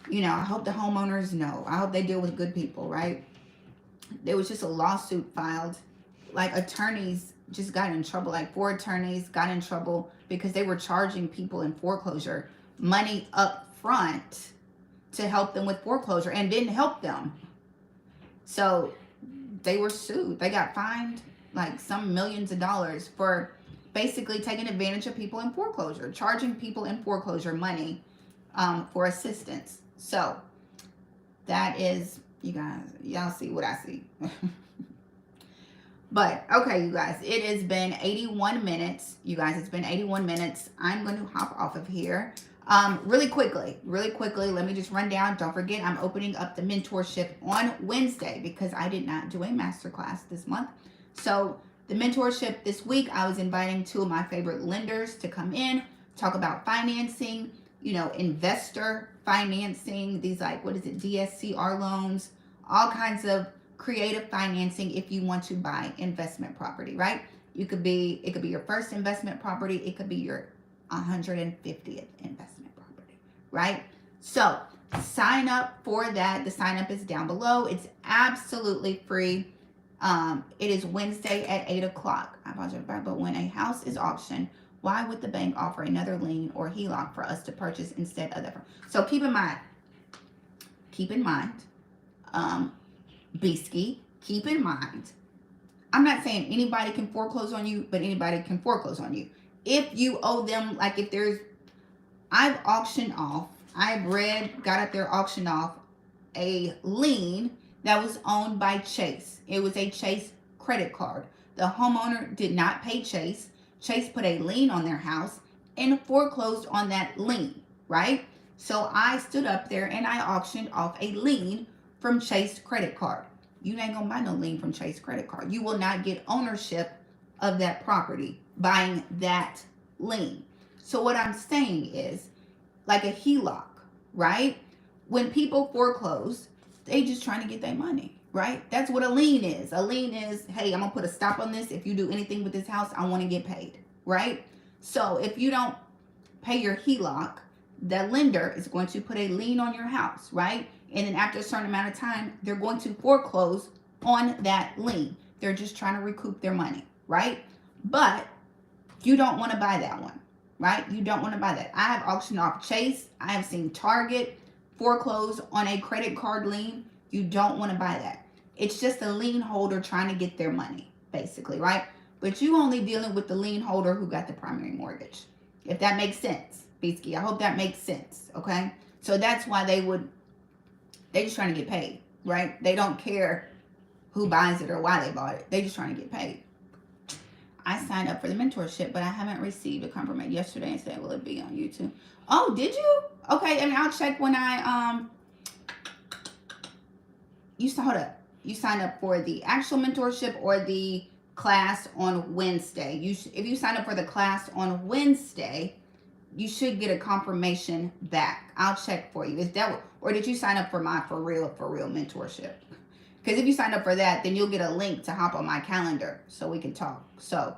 you know, I hope the homeowners know. I hope they deal with good people, right? There was just a lawsuit filed. Like, attorneys just got in trouble. Like, 4 attorneys got in trouble because they were charging people in foreclosure money up front to help them with foreclosure and didn't help them. So they were sued. They got fined like some millions of dollars for basically taking advantage of people in foreclosure, charging people in foreclosure money for assistance. So that is, you guys, y'all see what I see. But, okay, you guys, it has been 81 minutes. You guys, it's been 81 minutes. I'm going to hop off of here. Really quickly, let me just run down. Don't forget, I'm opening up the mentorship on Wednesday because I did not do a masterclass this month. So, the mentorship this week, I was inviting 2 of my favorite lenders to come in, talk about financing, you know, investor financing, these like, what is it, DSCR loans, all kinds of creative financing if you want to buy investment property, right? It could be your first investment property. It could be your 150th investment property, right? So sign up for that. The sign up is down below. It's absolutely free. It is Wednesday at 8 o'clock. I apologize, but when a house is auctioned, why would the bank offer another lien or HELOC for us to purchase instead of that? So keep in mind, Bisky, keep in mind, I'm not saying anybody can foreclose on you, but anybody can foreclose on you. If you owe them, like if there's, I've auctioned off, got up there, auctioned off a lien that was owned by Chase. It was a Chase credit card. The homeowner did not pay Chase. Chase put a lien on their house and foreclosed on that lien, right? So I stood up there and I auctioned off a lien from Chase credit card. You ain't gonna buy no lien from Chase credit card. You will not get ownership of that property buying that lien. So what I'm saying is, like a HELOC, right? When people foreclose, they just trying to get their money, right? That's what a lien is. A lien is, hey, I'm gonna put a stop on this. If you do anything with this house, I want to get paid, right? So if you don't pay your HELOC, the lender is going to put a lien on your house, right? And then after a certain amount of time, they're going to foreclose on that lien. They're just trying to recoup their money, right? But you don't want to buy that one, right? You don't want to buy that. I have auctioned off Chase. I have seen Target foreclose on a credit card lien. You don't want to buy that. It's just a lien holder trying to get their money, basically, right? But you only dealing with the lien holder who got the primary mortgage. If that makes sense, Bisky. I hope that makes sense, okay? So that's why they just trying to get paid, right? They don't care who buys it or why they bought it. They just trying to get paid. I signed up for the mentorship, but I haven't received a confirmation yesterday and said, will it be on YouTube? Oh, did you? Okay, I mean, I'll check when you signed up for the actual mentorship or the class on Wednesday. If you sign up for the class on Wednesday, you should get a confirmation back. I'll check for you. Is that, or did you sign up for my for real mentorship? Because if you sign up for that, then you'll get a link to hop on my calendar so we can talk. So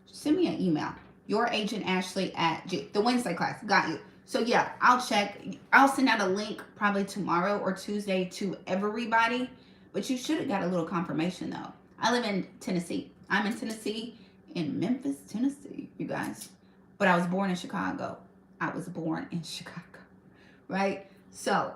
send me an email. YourAgentAshley at the Wednesday class. Got you. So yeah, I'll check. I'll send out a link probably tomorrow or Tuesday to everybody. But you should have got a little confirmation though. I live in Tennessee. I'm in Tennessee, in Memphis, Tennessee, you guys. But I was born in Chicago. Right? So,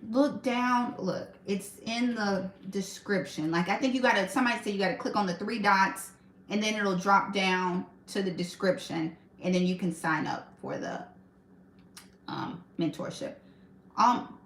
look down. Look, it's in the description. Like, I think somebody said you got to click on the 3 dots and then it'll drop down to the description and then you can sign up for the mentorship.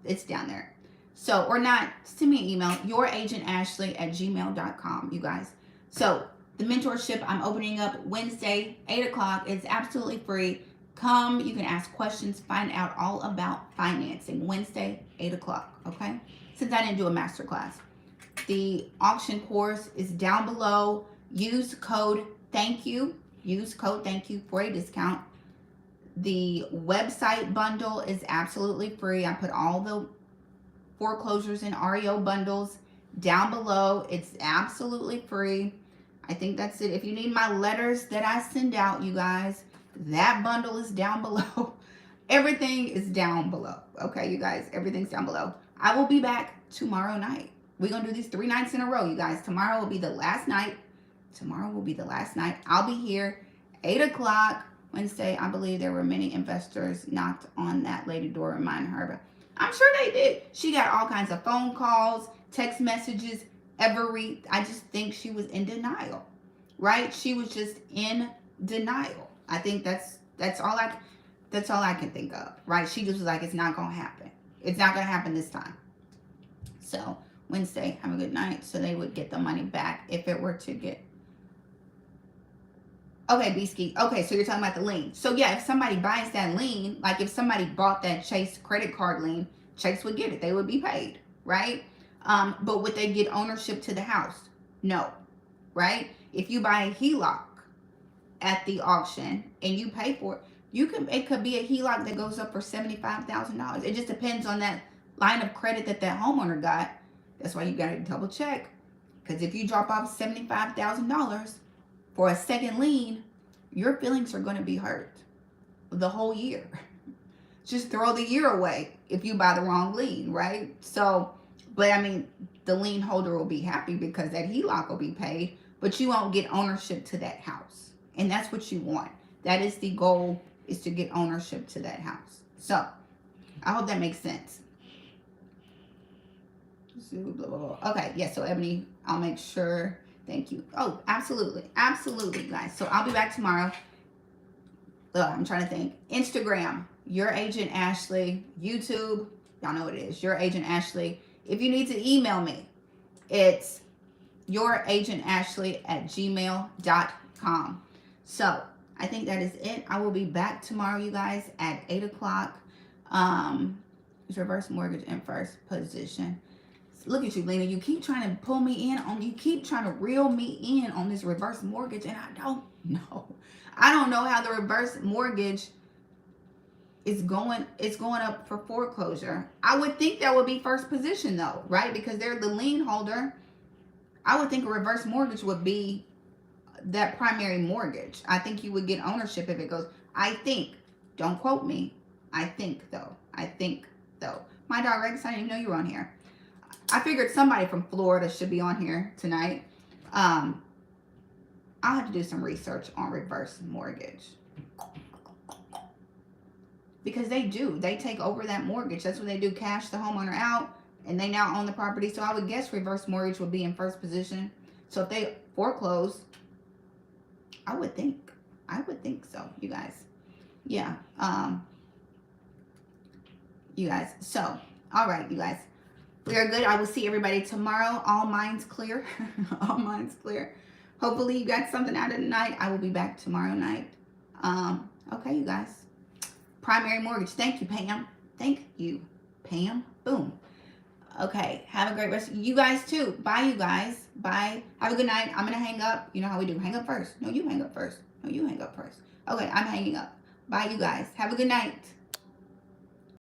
It's down there. So, or not, send me an email, youragentashleigh@gmail.com, you guys. So, the mentorship I'm opening up Wednesday, 8 o'clock. It's absolutely free. Come, you can ask questions, find out all about financing. Wednesday, 8 o'clock, okay? Since I didn't do a masterclass. The auction course is down below. Use code thank you. Use code thank you for a discount. The website bundle is absolutely free. I put all the foreclosures and REO bundles down below. It's absolutely free. I think that's it. If you need my letters that I send out, you guys, that bundle is down below. Everything is down below. Okay, you guys, everything's down below. I will be back tomorrow night. We're going to do these 3 nights in a row, you guys. Tomorrow will be the last night. Tomorrow will be the last night. I'll be here 8 o'clock Wednesday. I believe there were many investors knocked on that lady door. Remind her, but I'm sure they did. She got all kinds of phone calls, text messages, I just think she was in denial, right? She was just in denial. I think that's all I can think of, right? She just was like, it's not going to happen. It's not going to happen this time. So Wednesday, have a good night. So they would get the money back if it were to get. Okay, Beasky. Okay, so you're talking about the lien. So yeah, if somebody buys that lien, like if somebody bought that Chase credit card lien, Chase would get it. They would be paid, right? But would they get ownership to the house? No, right? If you buy a HELOC at the auction and you pay for it, it could be a HELOC that goes up for $75,000. It just depends on that line of credit that homeowner got. That's why you got to double check. Because if you drop off $75,000 for a second lien, your feelings are going to be hurt the whole year. Just throw the year away if you buy the wrong lien, right? So, but I mean, the lien holder will be happy because that HELOC will be paid, but you won't get ownership to that house. And that's what you want. That is the goal, is to get ownership to that house. So, I hope that makes sense. Blah, blah, blah. Okay, yeah, so Ebony, I'll make sure. Thank you. Oh, absolutely. Absolutely, guys. So, I'll be back tomorrow. I'm trying to think. Instagram, Your Agent Ashley. YouTube, y'all know what it is. Your Agent Ashley. If you need to email me, it's youragentashley@gmail.com. So, I think that is it. I will be back tomorrow, you guys, at 8 o'clock. It's reverse mortgage in first position. Look at you, Lena. You keep trying to pull me in on, you keep trying to reel me in on this reverse mortgage, and I don't know. I don't know how the reverse mortgage is going. It's going up for foreclosure. I would think that would be first position though, right? Because they're the lien holder. I would think a reverse mortgage would be that primary mortgage. I think you would get ownership if it goes. I think. Don't quote me. I think though. My dog Rex, I didn't even know you were on here. I figured somebody from Florida should be on here tonight. I'll have to do some research on reverse mortgage. Because they do. They take over that mortgage. That's what they do. Cash the homeowner out. And they now own the property. So I would guess reverse mortgage would be in first position. So if they foreclose, I would think so, you guys. Yeah. You guys. So, all right, you guys. We are good. I will see everybody tomorrow. All minds clear. All minds clear. Hopefully you got something out of tonight. I will be back tomorrow night. Okay, you guys. Primary mortgage. Thank you, Pam. Thank you, Pam. Boom. Okay. Have a great rest. You guys too. Bye, you guys. Bye. Have a good night. I'm going to hang up. You know how we do. Hang up first. No, you hang up first. No, you hang up first. Okay, I'm hanging up. Bye, you guys. Have a good night.